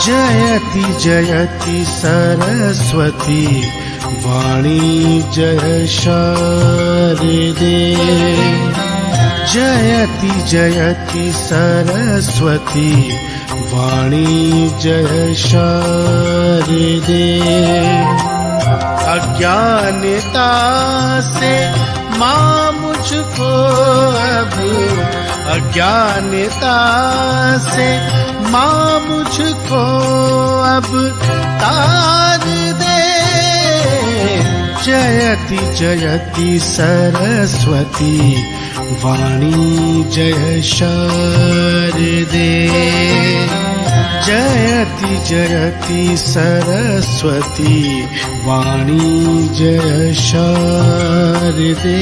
जयति जयति सरस्वती वाणी जय शारदे। जयति जयति सरस्वती वाणी जय शारदे। अज्ञानता से माँ मुझको अब, अज्ञानता से माँ मुझको अब तार दे। जयति जयति सरस्वती वाणी जय शारदे। जयति जयति सरस्वती वाणी जय शारदे।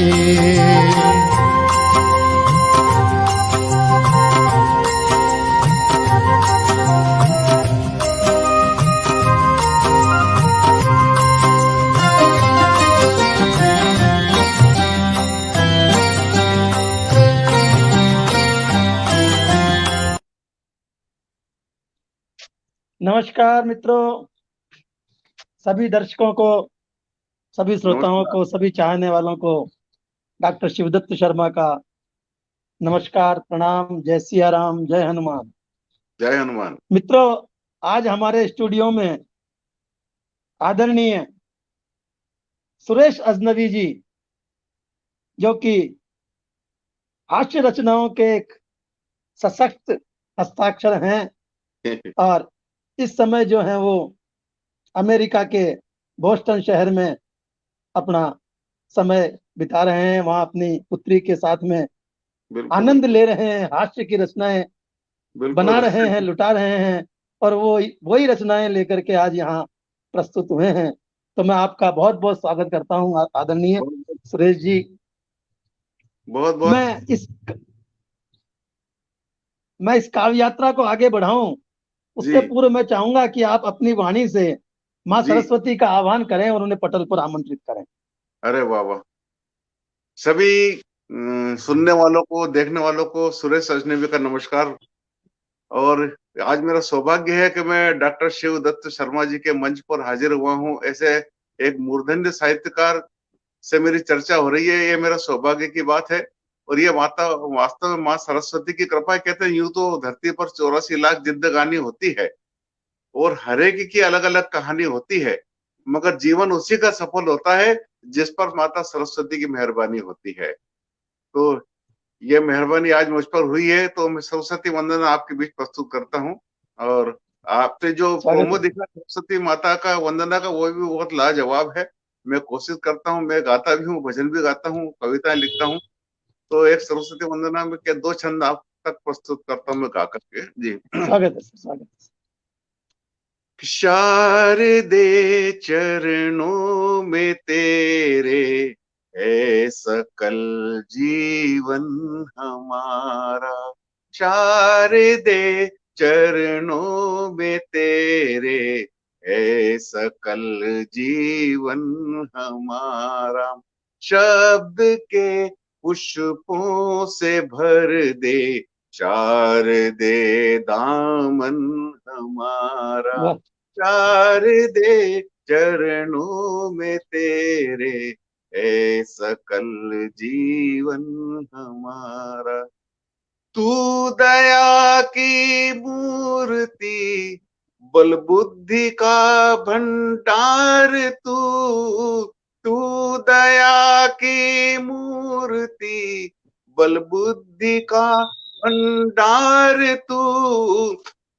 नमस्कार मित्रों, सभी दर्शकों को, सभी श्रोताओं को, सभी चाहने वालों को डॉक्टर शिवदत्त शर्मा का नमस्कार, प्रणाम। जय सिया राम, जय हनुमान। जय हनुमान। मित्रों, आज हमारे स्टूडियो में आदरणीय सुरेश अजनबी जी, जो कि हास्य रचनाओं के एक सशक्त हस्ताक्षर हैं और इस समय जो है वो अमेरिका के बोस्टन शहर में अपना समय बिता रहे हैं। वहां अपनी पुत्री के साथ में आनंद ले रहे हैं, हास्य की रचनाएं बना रहे हैं, लुटा रहे हैं और वो वही रचनाएं लेकर के आज यहाँ प्रस्तुत हुए हैं। तो मैं आपका बहुत बहुत स्वागत करता हूँ आदरणीय सुरेश जी। बहुत बहुत मैं इस काव्य यात्रा को आगे बढ़ाऊं उससे पूर्व मैं चाहूंगा कि आप अपनी वाणी से माँ सरस्वती का आह्वान करें और उन्हें पटल पर आमंत्रित करें। अरे वाह वाह। सभी सुनने वालों को, देखने वालों को सुरेश अजनबी का नमस्कार। और आज मेरा सौभाग्य है कि मैं डॉक्टर शिवदत्त शर्मा जी के मंच पर हाजिर हुआ हूँ। ऐसे एक मूर्धन्य साहित्यकार से मेरी चर्चा हो रही है, ये मेरा सौभाग्य की बात है। और ये माता वास्तव में माँ सरस्वती की कृपा है। कहते हैं यूं तो धरती पर 84 लाख जिंदगानी होती है और हर एक की अलग अलग कहानी होती है, मगर जीवन उसी का सफल होता है जिस पर माता सरस्वती की मेहरबानी होती है। तो ये मेहरबानी आज मुझ पर हुई है, तो मैं सरस्वती वंदना आपके बीच प्रस्तुत करता हूँ। और आपसे जो प्रोमो दिखा सरस्वती माता का वंदना का, वो भी बहुत लाजवाब है। मैं कोशिश करता हूँ, मैं गाता भी हूँ, भजन भी गाता हूँ, कविताएं लिखता हूँ। तो एक सरस्वती वंदना में के 2 छंद आप तक प्रस्तुत करता हूँ मैं गा करके। जी स्वागत है, स्वागत है। शारदे चरणों में तेरे है सकल जीवन हमारा। शारदे चरणों में तेरे है सकल जीवन हमारा। शब्द के पुष्पों से भर दे शारदे दामन हमारा। शारदे चरणों में तेरे है सकल जीवन हमारा। तू दया की मूर्ति, बल बुद्धि का भंडार तू दया की मूर्ति, बल बुद्धि का भंडार तू।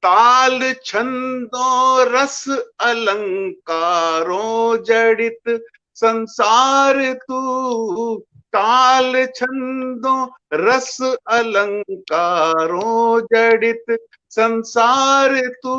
ताल छंदों रस अलंकारों जड़ित संसार तू। ताल छंदों रस अलंकारों जड़ित संसार तू।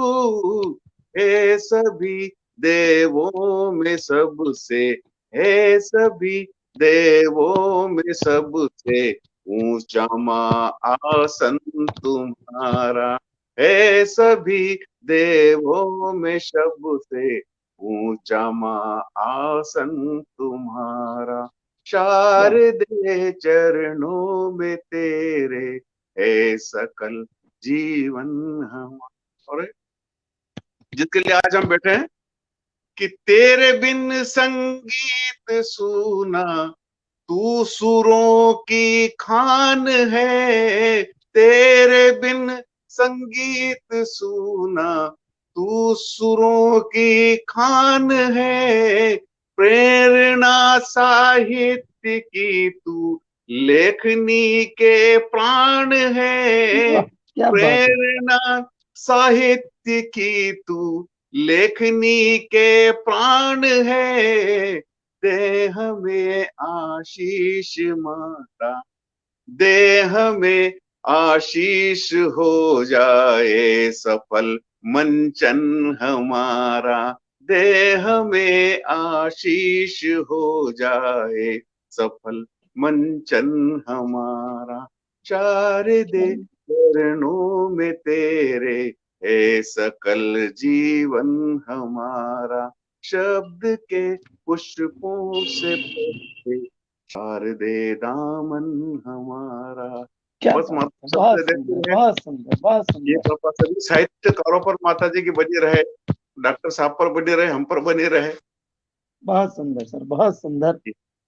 हे सभी देवों में सबसे, हे सभी देवों में सबसे ऊंचा माँ आसन तुम्हारा। हे सभी देवों में सबसे ऊंचा माँ आसन तुम्हारा। शारदे चरणों में तेरे है सकल जीवन हमारा। जिसके लिए आज हम बैठे हैं कि तेरे बिन संगीत सूना, तू सुरों की खान है। तेरे बिन संगीत सूना, तू सुरों की खान है। प्रेरणा साहित्य की तू लेखनी के प्राण है। क्या बात है। प्रेरणा साहित्य की तू लेखनी के प्राण है। दे हमें आशीष माता, दे हमें आशीष हो जाए सफल मंचन हमारा। दे हमें आशीष हो जाए सफल मंचन हमारा। चार दे चरणों में तेरे है सकल जीवन हमारा। शब्द के पुष्पों से भरे शारदे दामन हमारा। क्या बस बात माता है, शब्द बहुत देते सुंदर, हैं। बहुत सुंदर, बहुत ये सुंदर। कृपा सभी साहित्यकारों पर माता जी की बनी रहे, डॉक्टर साहब पर बनी रहे, हम पर बनी रहे। बहुत सुंदर सर, बहुत सुंदर।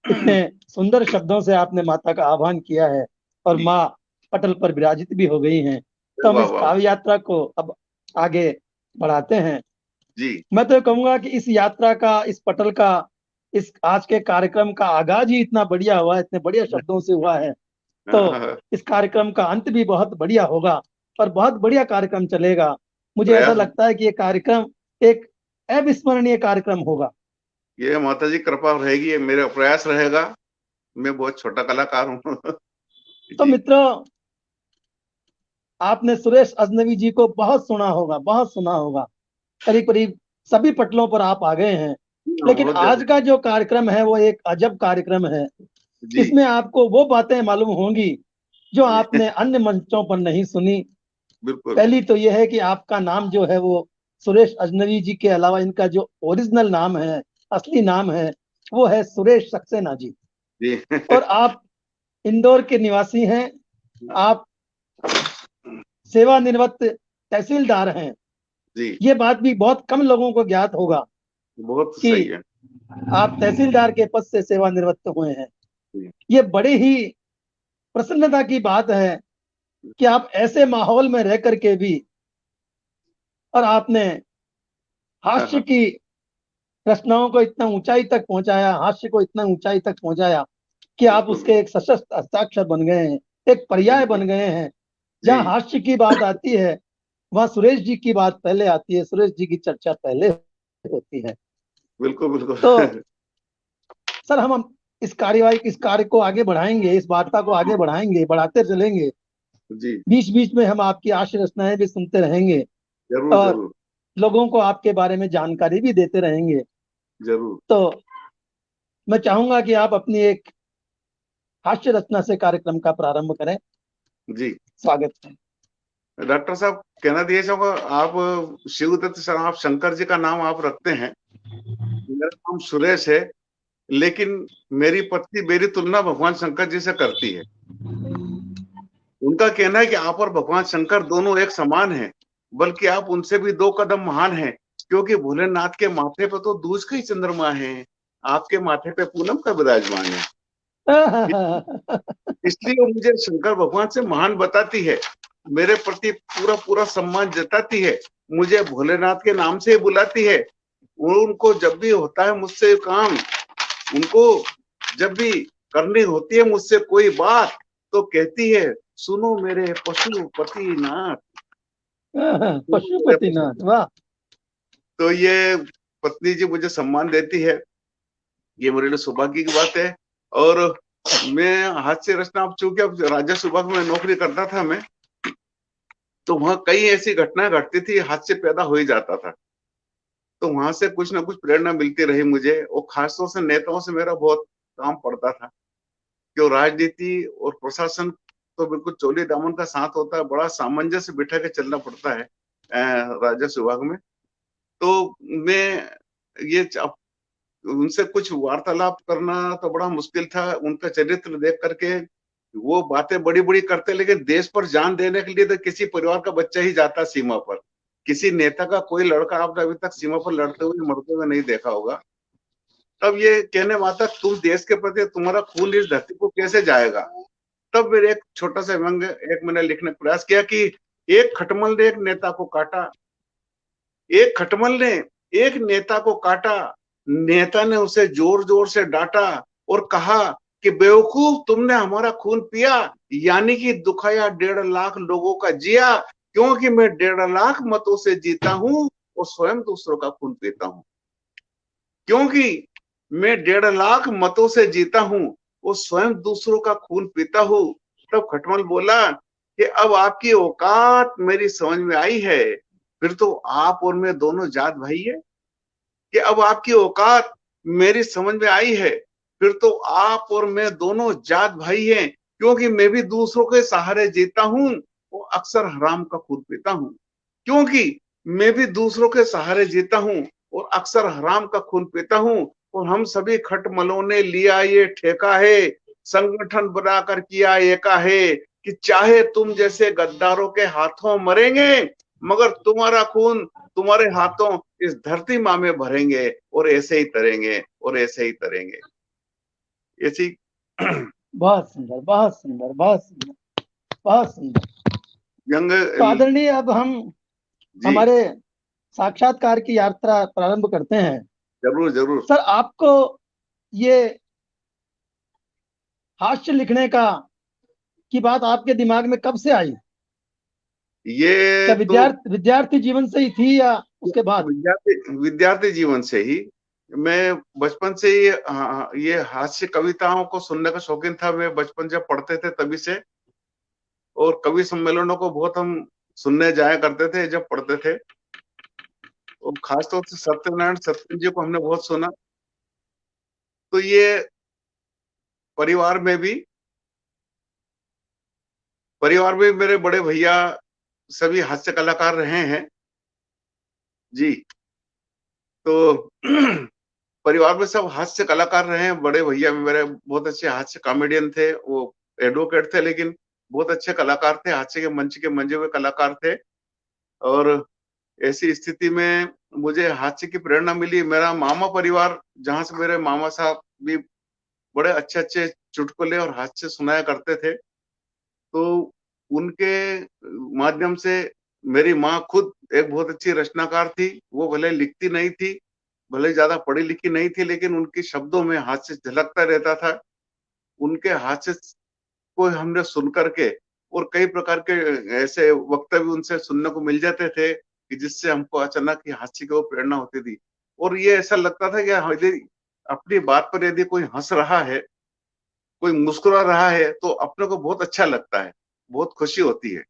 इतने सुंदर शब्दों से आपने माता का आह्वान किया है और जी, माँ पटल पर विराजित भी हो गई हैं। तो हम वाह इस वाह। काव्य यात्रा को अब आगे बढ़ाते हैं। जी मैं तो कहूंगा कि इस यात्रा का, इस पटल का, इस आज के कार्यक्रम का आगाज ही इतना बढ़िया हुआ है, इतने बढ़िया शब्दों से हुआ है। तो इस कार्यक्रम का अंत भी बहुत बढ़िया होगा और बहुत बढ़िया कार्यक्रम चलेगा। मुझे ऐसा प्रयास, लगता है कि ये कार्यक्रम एक अविस्मरणीय कार्यक्रम होगा। ये माता जी कृपा रहेगी, ये मेरा प्रयास रहेगा। मैं बहुत छोटा कलाकार हूँ। तो जी मित्रों, आपने सुरेश अजनबी जी को बहुत सुना होगा, बहुत सुना होगा। करीब करीब सभी पटलों पर आप आ गए हैं। लेकिन बहुत आज ज्यादा। का जो कार्यक्रम है वो एक अजब कार्यक्रम है। जी इसमें आपको वो बातें मालूम होंगी जो जी। आपने अन्य मंचों पर नहीं सुनी। बिल्कुल। पहली तो यह है कि आपका नाम जो है वो सुरेश अजनबी जी के अलावा इनका जो ओरिजिनल नाम है, असली नाम है, वो है सुरेश सक्सेना जी। जी और आप इंदौर के निवासी हैं। आप सेवानिवृत्त तहसीलदार हैं। जी ये बात भी बहुत कम लोगों को ज्ञात होगा बहुत कि सही है। आप तहसीलदार के पद से सेवानिवृत्त हुए हैं। जी ये बड़े ही प्रसन्नता की बात है कि आप ऐसे माहौल में रह करके भी, और आपने हाँ हास्य हाँ। की रचनाओं को इतना ऊंचाई तक पहुंचाया, हास्य को इतना ऊंचाई तक पहुंचाया कि आप बिल्कुल उसके एक सशक्त हस्ताक्षर बन गए हैं, एक पर्याय बिल्कुल। बन गए हैं। जी जहां हास्य की बात आती है वहां सुरेश जी की बात पहले आती है, सुरेश जी की चर्चा पहले होती है। बिल्कुल तो बिल्कुल। सर, हम इस कार्य को आगे बढ़ाएंगे, इस वार्ता को आगे बढ़ाएंगे, बढ़ाते चलेंगे। जी बीच बीच में हम आपकी आशय रचनाएं भी सुनते रहेंगे जरूर और जरूर लोगों को आपके बारे में जानकारी भी देते रहेंगे। जरूर। तो मैं चाहूंगा कि आप अपनी एक हास्य रचना से कार्यक्रम का प्रारंभ करें। जी स्वागत है। डॉक्टर साहब, कहना दिए चाहूंगा, आप शिवदत्त सर, आप शंकर जी का नाम आप रखते हैं। मेरा नाम सुरेश है, लेकिन मेरी पत्नी मेरी तुलना भगवान शंकर जी से करती है। उनका कहना है कि आप और भगवान शंकर दोनों एक समान हैं, बल्कि आप उनसे भी 2 कदम महान हैं, क्योंकि भोलेनाथ के माथे पे तो दूज का ही चंद्रमा है, आपके माथे पे पूनम का विराजमान है। इसलिए वो मुझे शंकर भगवान से महान बताती है, मेरे प्रति पूरा पूरा सम्मान जताती है, मुझे भोलेनाथ के नाम से बुलाती है। उनको जब भी होता है मुझसे काम, उनको जब भी करनी होती है मुझसे कोई बात, तो कहती है, सुनो मेरे पशुपतिनाथ, सुनो मेरे पशुपतिनाथ, पशुपति। वाह। तो ये पत्नी जी मुझे सम्मान देती है, ये मेरे लिए सौभाग्य की बात है। और मैं हाथ से रचना, अब चूंकि अब राजस्व विभाग में नौकरी करता था मैं, तो वहां कई ऐसी घटनाएं घटती थी, हाथ से पैदा हो ही जाता था। तो वहां से कुछ ना कुछ प्रेरणा मिलती रही मुझे, और खासतौर से नेताओं से मेरा बहुत काम पड़ता था। क्यों, राजनीति और प्रशासन तो बिल्कुल चोली दामन का साथ होता है, बड़ा सामंजस्य बिठा के चलना पड़ता है राजस्व विभाग में। तो मैं ये उनसे कुछ वार्तालाप करना तो बड़ा मुश्किल था, उनका चरित्र देख करके। वो बातें बड़ी बड़ी करते, लेकिन देश पर जान देने के लिए तो किसी परिवार का बच्चा ही जाता सीमा पर। किसी नेता का कोई लड़का आपने अभी तक सीमा पर लड़ते हुए मरते हुए नहीं देखा होगा। तब ये कहने माता तुम देश के प्रति तुम्हारा खून इस धरती को कैसे जाएगा। तब मेरे एक छोटा सा व्यंग्य एक मैंने लिखने का प्रयास किया कि एक खटमल ने एक नेता को काटा, एक खटमल ने एक नेता को काटा, नेता ने उसे जोर जोर से डांटा और कहा कि बेवकूफ तुमने हमारा खून पिया, यानी कि दुखाया 1.5 लाख लोगों का जिया, क्योंकि मैं 1.5 लाख मतों से जीता हूं और स्वयं दूसरों का खून पीता हूं। क्योंकि मैं 1.5 लाख मतों से जीता हूं और स्वयं दूसरों का खून पीता हूं। तब खटमल बोला कि अब आपकी औकात मेरी समझ में आई है, फिर तो आप और मैं दोनों जात भाई है। कि अब आपकी औकात मेरी समझ में आई है, फिर तो आप और मैं दोनों जात भाई हैं, क्योंकि मैं भी दूसरों के सहारे जीता हूं और अक्सर हराम का खून पीता हूं। क्योंकि मैं भी दूसरों के सहारे जीता हूं और अक्सर हराम का खून पीता हूं, और हम सभी खटमलों ने लिया ये ठेका है, संगठन बनाकर किया एका है कि चाहे तुम जैसे गद्दारों के हाथों मरेंगे, मगर तुम्हारा खून तुम्हारे हाथों इस धरती माँ में भरेंगे और ऐसे ही तरेंगे और ऐसे ही तरेंगे। ऐसी बहुत सुंदर, बहुत सुंदर, बहुत सुंदर, बहुत सुंदर। यंग तो आदरणीय, अब हम जी हमारे साक्षात्कार की यात्रा प्रारंभ करते हैं। जरूर जरूर। सर, आपको ये हास्य लिखने का की बात आपके दिमाग में कब से आई? ये क्या तो विद्यार्थी जीवन से ही थी या उसके बाद? विद्यार्थी जीवन से ही, मैं बचपन से ही ये हास्य कविताओं को सुनने का शौकीन था। मैं बचपन जब पढ़ते थे तभी से, और कवि सम्मेलनों को बहुत हम सुनने जाया करते थे जब पढ़ते थे। और खासतौर से सत्यनारायण सत्य जी को हमने बहुत सुना। तो ये परिवार में भी मेरे बड़े भैया सभी हास्य कलाकार रहे हैं जी। तो परिवार में सब हास्य कलाकार रहे हैं। बड़े भैया भी मेरे बहुत अच्छे हास्य कॉमेडियन थे। वो एडवोकेट थे लेकिन बहुत अच्छे कलाकार थे, हास्य के मंच के मंजे हुए कलाकार थे। और ऐसी स्थिति में मुझे हास्य की प्रेरणा मिली। मेरा मामा परिवार, जहां से मेरे मामा साहब भी बड़े अच्छे अच्छे चुटकुले और हास्य सुनाया करते थे, तो उनके माध्यम से मेरी माँ खुद एक बहुत अच्छी रचनाकार थी। वो भले लिखती नहीं थी, भले ज्यादा पढ़ी लिखी नहीं थी, लेकिन उनके शब्दों में हास्य झलकता रहता था। उनके हास्य को हमने सुन करके, और कई प्रकार के ऐसे वक्तव्य उनसे सुनने को मिल जाते थे कि जिससे हमको अचानक ही हास्य की वो प्रेरणा होती थी। और ये ऐसा लगता था कि यदि अपनी बात पर यदि कोई हंस रहा है, कोई मुस्कुरा रहा है, तो अपने को बहुत अच्छा लगता है, बहुत खुशी होती है।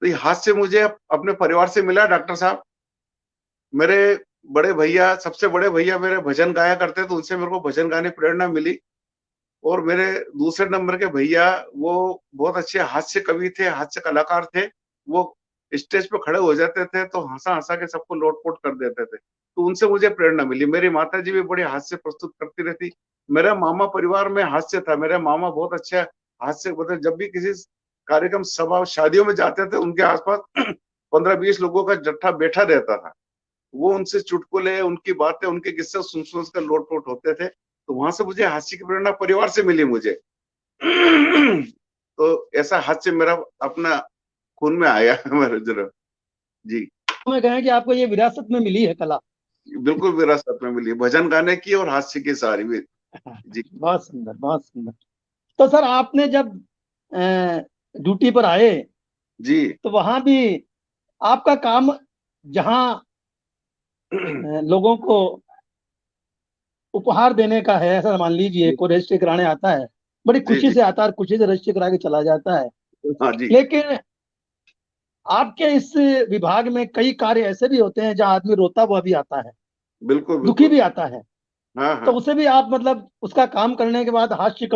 तो ये हास्य मुझे अपने परिवार से मिला डॉक्टर साहब। मेरे बड़े भैया, सबसे बड़े भैया मेरे भजन गाया करते, तो उनसे मेरे को भजन गाने की प्रेरणा मिली। और मेरे दूसरे नंबर के भैया, वो बहुत अच्छे हास्य कवि थे, हास्य कलाकार थे। वो स्टेज पे खड़े हो जाते थे तो हंसा हंसा के सबको लोटपोट कर देते थे। तो उनसे मुझे प्रेरणा मिली। मेरी माता जी भी बड़े हास्य प्रस्तुत करती रहती। मेरा मामा परिवार में हास्य था। मेरे मामा बहुत अच्छे हास्य, मतलब जब भी किसी कार्यक्रम, सभा, शादियों में जाते थे, उनके आसपास 15-20 लोगों का जत्था बैठा रहता था। वो उनसे चुटकुले, उनकी बातें, उनके किस्से सुन सुन कर लोटपोट होते थे। तो वहां से मुझे हास्य की प्रेरणा परिवार से मिली मुझे। तो ऐसा हास्य मेरा अपना खून में आया मेरे जरा जी। मैं कहें कि आपको ये विरासत में मिली है कला। बिल्कुल विरासत में मिली, भजन गाने की और हास्य की सारी भी जी। बहुत सुंदर, बहुत सुंदर। तो सर, आपने जब ड्यूटी पर आए जी तो वहां भी आपका काम, जहां लोगों को उपहार देने का है, ऐसा मान लीजिए कोई रजिस्ट्री कराने आता है, बड़ी जी खुशी जी से आता है और खुशी से रजिस्ट्री करा के चला जाता है। हाँ जी। लेकिन आपके इस विभाग में कई कार्य ऐसे भी होते हैं जहां आदमी रोता हुआ भी आता है, बिल्कुल दुखी बिल्कुल। भी आता है। हाँ तो हाँ। उसे भी आप मतलब उसका काम करने के बाद हास्य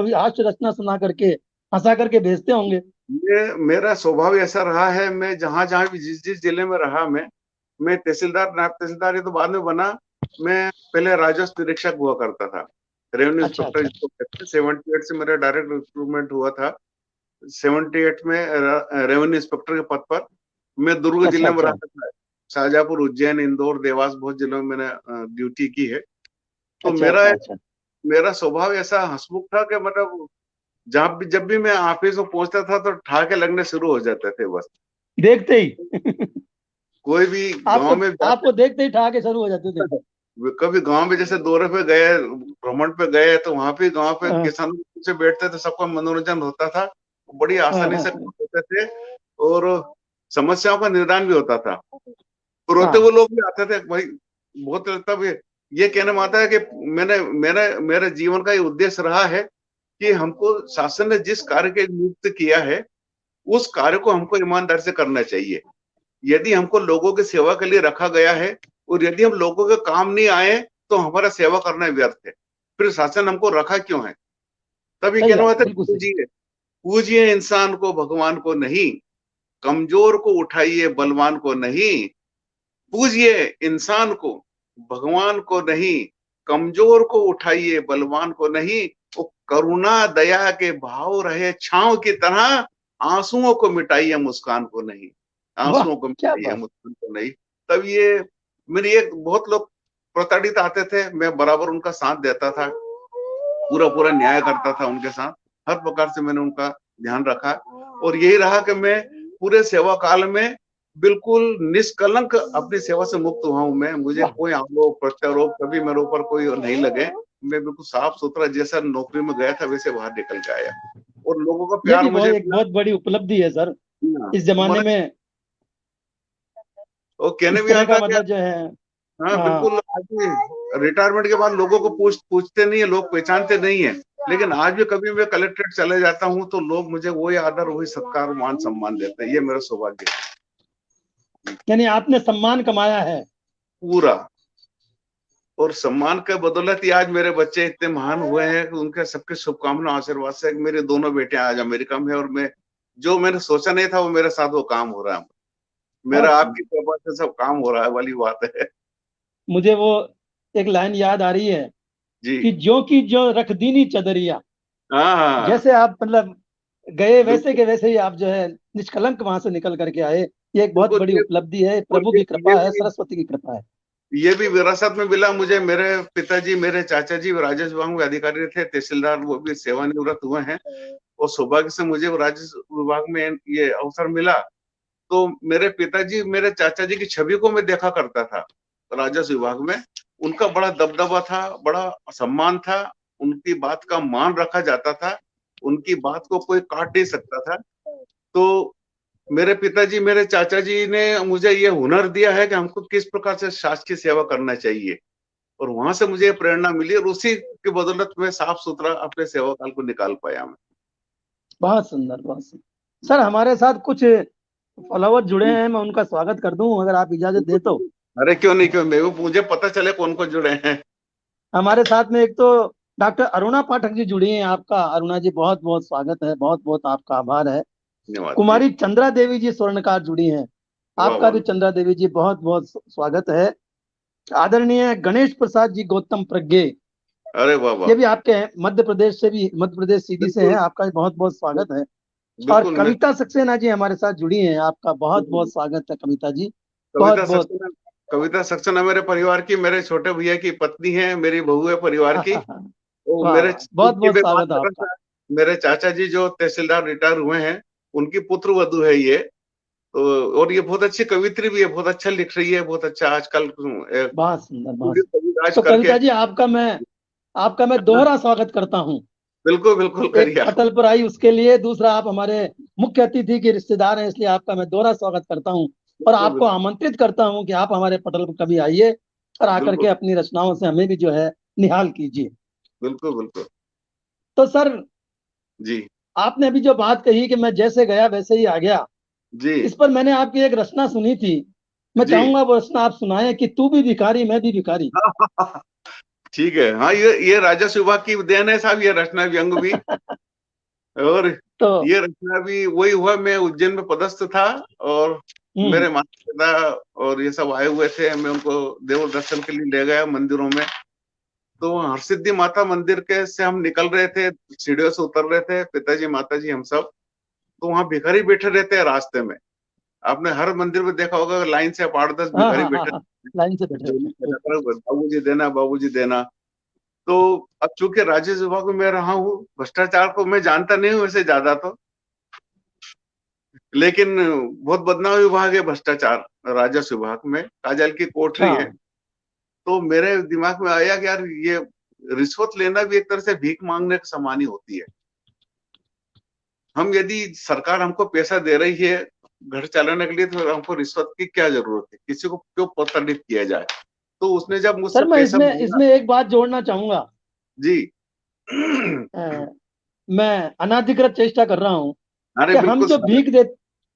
रचना सुना करके, हंसा करके भेजते होंगे। ये मेरा स्वभाव ऐसा रहा है। मैं जहां जहां भी जिस जिस जिले में रहा, मैं तहसीलदार, नायब तहसीलदार, ये तो बाद में बना। मैं पहले राजस्व निरीक्षक हुआ करता था, रेवेन्यू अच्छा, इंस्पेक्टर अच्छा। जिसको कहते हैं। 78 से मेरा डायरेक्ट रिक्रूटमेंट हुआ था। 78 में रेवेन्यू इंस्पेक्टर के पद पर। मैं दुर्ग अच्छा जिले में अच्छा। रहा था, शाहजहाँपुर, उज्जैन, इंदौर, देवास, बहुत जिलों में मैंने ड्यूटी की है। तो अच्छा अच्छा अच्छा। मेरा स्वभाव ऐसा हंसमुख था कि मतलब जब भी मैं ऑफिस में पहुंचता था तो ठहाके लगने शुरू हो जाते थे बस। देखते ही कोई भी आपको गांव में जाते, आपको देखते ही ठहाके शुरू हो जाते थे। कभी गांव में जैसे दौरे पे गए, भ्रमण पे गए, तो वहां पे गांव पे हाँ किसानों से बैठते थे, सबका मनोरंजन होता था, बड़ी हाँ आसानी हाँ से हाँ। होते थे और समस्याओं का निदान भी होता था। तो रोते हाँ, हुए लोग भी आते थे भाई। बहुत तब ये कहने में आता है कि मेरे जीवन का ये उद्देश्य रहा है कि हमको शासन ने जिस कार्य के नियुक्त किया है, उस कार्य को हमको ईमानदारी से करना चाहिए। यदि हमको लोगों की सेवा के लिए रखा गया है और यदि हम लोगों के काम नहीं आए, तो हमारा सेवा करना व्यर्थ है। फिर शासन हमको रखा क्यों है? तभी सही कहना बात है, होता है, बिल्कुल सही। पूजिए इंसान को, भगवान को नहीं। कमजोर को उठाइए, बलवान को नहीं। पूजिए इंसान को, भगवान को नहीं। कमजोर को उठाइए, बलवान को नहीं। वो करुणा दया के भाव रहे छांव की तरह। आंसुओं को मिटाइए, मुस्कान को नहीं। वाह, आंसुओं को क्या मिटाइए, बात। मुस्कान को नहीं। तब ये मेरी एक, बहुत लोग प्रताड़ित आते थे, मैं बराबर उनका साथ देता था, पूरा पूरा न्याय करता था उनके साथ। हर प्रकार से मैंने उनका ध्यान रखा और यही रहा कि मैं पूरे सेवा काल में बिल्कुल निष्कलंक अपनी सेवा से मुक्त हुआ हूं। मैं, मुझे वाह, कोई आरोप प्रत्यारोप कभी मेरे ऊपर कोई नहीं लगे। मैं बिल्कुल साफ सुथरा, जैसा नौकरी में गया था वैसे बाहर निकल के आया और लोगों का ये प्यार भी बहुत मुझे एक मिला। बहुत बड़ी उपलब्धि है सर, इस जमाने मगर में वो कहने इस भी तरह का आता कि मतलब जो है। हाँ हाँ, बिल्कुल, आज भी रिटायरमेंट के बाद लोगों को पूछते नहीं है, लोग पहचानते नहीं है। लेकिन आज भी कभी मैं कलेक्ट्रेट चले जाता हूँ तो लोग मुझे वही आदर, वही सत्कार, मान सम्मान देते हैं। ये मेरा सौभाग्य है यानी आपने सम्मान कमाया है। पूरा। और सम्मान के बदौलत ही आज मेरे बच्चे इतने महान हुए हैं कि उनके सबके शुभकामना आशीर्वाद से मेरे दोनों बेटे आज अमेरिका में है और मैं, जो मैंने सोचा नहीं था वो मेरे साथ वो काम हो रहा है। बहुत मेरा सुंदर। आपकी कृपा से सब काम हो रहा है वाली बात है। मुझे वो एक लाइन याद आ रही है जी कि ज्यों की ज्यों रख दीनी चदरिया। हाँ हाँ। जैसे आप मतलब गए वैसे बिल्कुल के वैसे ही आप जो है निष्कलंक वहां से निकल करके आए। ये एक बहुत बिल्कुल। बड़ी उपलब्धि है, और प्रभु ये की ये कृपा है, भी सरस्वती की कृपा है। ये भी विरासत में मिला मुझे। मेरे पिताजी, मेरे चाचा जी राजस्व विभाग में अधिकारी थे, तहसीलदार, वो भी सेवानिवृत्त हुए हैं और सौभाग्य से मुझे राजस्व विभाग में ये अवसर मिला। तो मेरे पिताजी, मेरे चाचा जी की छवि को मैं देखा करता था राजस्व विभाग में। उनका बड़ा दबदबा था, बड़ा सम्मान था, उनकी बात का मान रखा जाता था, उनकी बात को कोई काट नहीं सकता था। तो मेरे पिताजी, मेरे चाचा जी ने मुझे ये हुनर दिया है कि हमको किस प्रकार से शासकीय की सेवा करना चाहिए और वहां से मुझे प्रेरणा मिली और उसी की बदौलत में साफ सुथरा अपने सेवा काल को निकाल पाया मैं। बहुत सुंदर, बहुत सुंदर। सर हमारे साथ कुछ फॉलोवर जुड़े हैं, मैं उनका स्वागत कर दूं अगर आप इजाजत दे तो। अरे क्यों नहीं, क्यों नहीं, मुझे पता चले कौन कौन जुड़े हैं। हमारे साथ में एक तो डॉक्टर अरुणा पाठक जी जुड़ी हैं। आपका अरुणा जी बहुत बहुत स्वागत है, बहुत बहुत आपका आभार है। धन्यवाद जी। कुमारी चंद्रा देवी जी स्वर्णकार जुड़ी हैं। वाह आपका वाह। भी चंद्रा देवी जी बहुत बहुत स्वागत है। आदरणीय गणेश प्रसाद जी गौतम प्रज्ञे, अरे वाह ये वाह। भी आपके हैं, मध्य प्रदेश से भी, मध्य प्रदेश सीधी से हैं। बिल्कुल आपका भी बहुत बहुत स्वागत है। और बिल्कुल। मैं कविता सक्सेना जी हमारे साथ जुड़ी हैं। आपका बहुत बहुत स्वागत है कविता जी, बहुत कविता बहुत। सक्सेना, कविता सक्सेना मेरे परिवार की, मेरे छोटे भैया की पत्नी है, मेरी बहू है परिवार की। वो वाह मेरे वाह, बहुत की बहुत भी बात स्वागत है कर आपका। रहा था। मेरे चाचा जी जो तहसीलदार रिटायर हुए हैं, उनकी पुत्र वधू है ये। तो और ये बहुत अच्छी कवित्री भी है, बहुत अच्छा लिख रही है, बहुत अच्छा आजकल बहुत सुंदर, बहुत पूरी सुंदर। कविराज तो करके। कविता जी आपका मैं दोहरा स्वागत करता हूँ। बिल्कुल बिल्कुल एक करिए आप। पटल पर आई उसके लिए, दूसरा आप हमारे मुख्य अतिथि के रिश्तेदार हैं, इसलिए आपका मैं दोहरा स्वागत करता हूँ। और बिल्कुल आपको बिल्कुल आमंत्रित करता हूँ कि आप हमारे पटल पर कभी आइए और आकर के बिल्कुल अपनी रचनाओं से हमें भी जो है निहाल कीजिए। बिल्कुल बिल्कुल। तो सर, जी आपने अभी जो बात कही कि मैं जैसे गया वैसे ही आ गया, जी इस पर मैंने आपकी एक रचना सुनी थी। मैं जी। चाहूंगा वो रचना आप सुनाएं कि तू भी भिखारी मैं भी भिखारी। ठीक है। हाँ, ये राजस्व विभाग की देन है साहब, ये रचना व्यंग भी। और तो ये रचना भी वही हुआ, मैं उज्जैन में पदस्थ था और हम्म मेरे माता पिता और ये सब आए हुए थे। मैं उनको देव दर्शन के लिए ले गया मंदिरों में। तो हरसिद्धि माता मंदिर के से हम निकल रहे थे, सीढ़ियों से उतर रहे थे, पिताजी माताजी हम सब। तो वहां भिखारी बैठे रहते हैं रास्ते में। आपने हर मंदिर में देखा होगा, लाइन से 8-10 हाँ भिखारी हाँ हाँ बैठे हाँ, लाइन से बैठे झोली रहते हैं। बाबूजी देना, बाबूजी देना। तो अब चूंकि राजस्व विभाग में मैं रहा हूँ, भ्रष्टाचार को मैं जानता नहीं हूँ वैसे ज्यादा तो, लेकिन बहुत बदनाम विभाग है भ्रष्टाचार राजस्व विभाग में, काजल की कोठरी है। हाँ तो मेरे दिमाग में आया कि यार ये रिश्वत लेना भी एक तरह से भीख मांगने के समान ही होती है। हम यदि सरकार हमको पैसा दे रही है घर चलाने के लिए, तो हमको रिश्वत की क्या जरूरत है, किसी को क्यों प्रताड़ित किया जाए। तो उसने जब मुझसे सर, मैं पैसा इसमें मांगा। इसमें एक बात जोड़ना चाहूंगा। जी। मैं अनाधिकृत चेष्टा कर रहा हूँ अरे कि बिल्कुल सारे।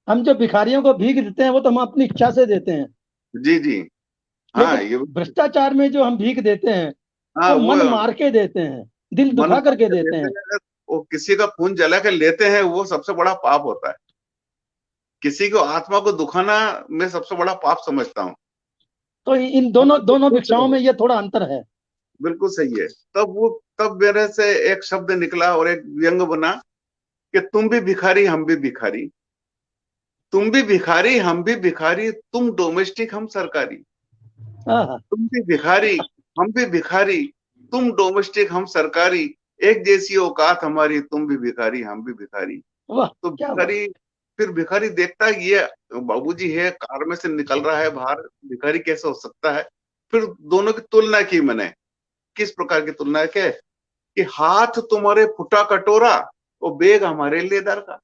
हम जो भिखारियों को भीख देते हैं वो तो हम अपनी इच्छा से देते हैं, जी जी। हाँ लेकिन ये। भ्रष्टाचार में जो हम भीख देते हैं हाँ वो वो मन मार के देते हैं, दिल मन दुखा मार करके के देते देते हैं। हैं, अगर वो किसी का खून जला के लेते हैं वो सबसे बड़ा पाप होता है। किसी को आत्मा को दुखाना मैं सबसे बड़ा पाप समझता हूँ। तो इन दोनों तो दोनों खुश भिक्षाओं रहो। में ये थोड़ा अंतर है। बिल्कुल सही है। तब मेरे से एक शब्द निकला और एक व्यंग बना कि तुम भी भिखारी हम भी भिखारी, तुम भी भिखारी हम भी भिखारी, तुम डोमेस्टिक हम सरकारी। हाँ हाँ, तुम भी भिखारी हम भी भिखारी, तुम डोमेस्टिक हम सरकारी, एक जैसी औकात हमारी, तुम भी भिखारी हम भी भिखारी। वाह, तो क्या बात। भिखारी, फिर भिखारी देखता है ये बाबूजी है कार में से निकल रहा है बाहर, भिखारी कैसे हो सकता है। फिर दोनों की तुलना की मैंने। किस प्रकार की तुलना है कि हाथ तुम्हारे फुटा कटोरा, वो बेग हमारे लेदर का।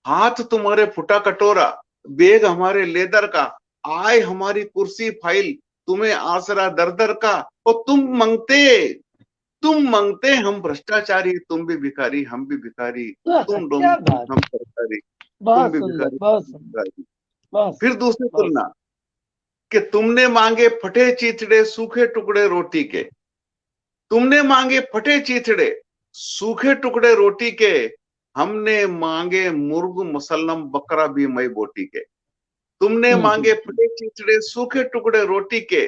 हाथ तुम्हारे फुटा कटोरा, बेग हमारे लेदर का, आय हमारी कुर्सी फाइल, तुम्हें आसरा दर दर का। और तुम मांगते हम भ्रष्टाचारी, तुम भी भिखारी हम भी भिखारी, वाह, तुम क्या डोमेस्टिक बात। हम सरकारी, तुम बहुत भी सुंदर, भिखारी बहुत हम भी सुंदर, भिखारी। बहुत फिर सुंदर, दूसरी बहुत तुलना सुंदर। कि तुमने मांगे फटे चीथड़े सूखे टुकड़े रोटी के, तुमने मांगे फटे चीथड़े सूखे टुकड़े रोटी के, हमने मांगे मुर्ग मुसल्लम बकरा भी मई बोटी के। तुमने मांगे हम्म। फटे चीथड़े सूखे टुकड़े रोटी के,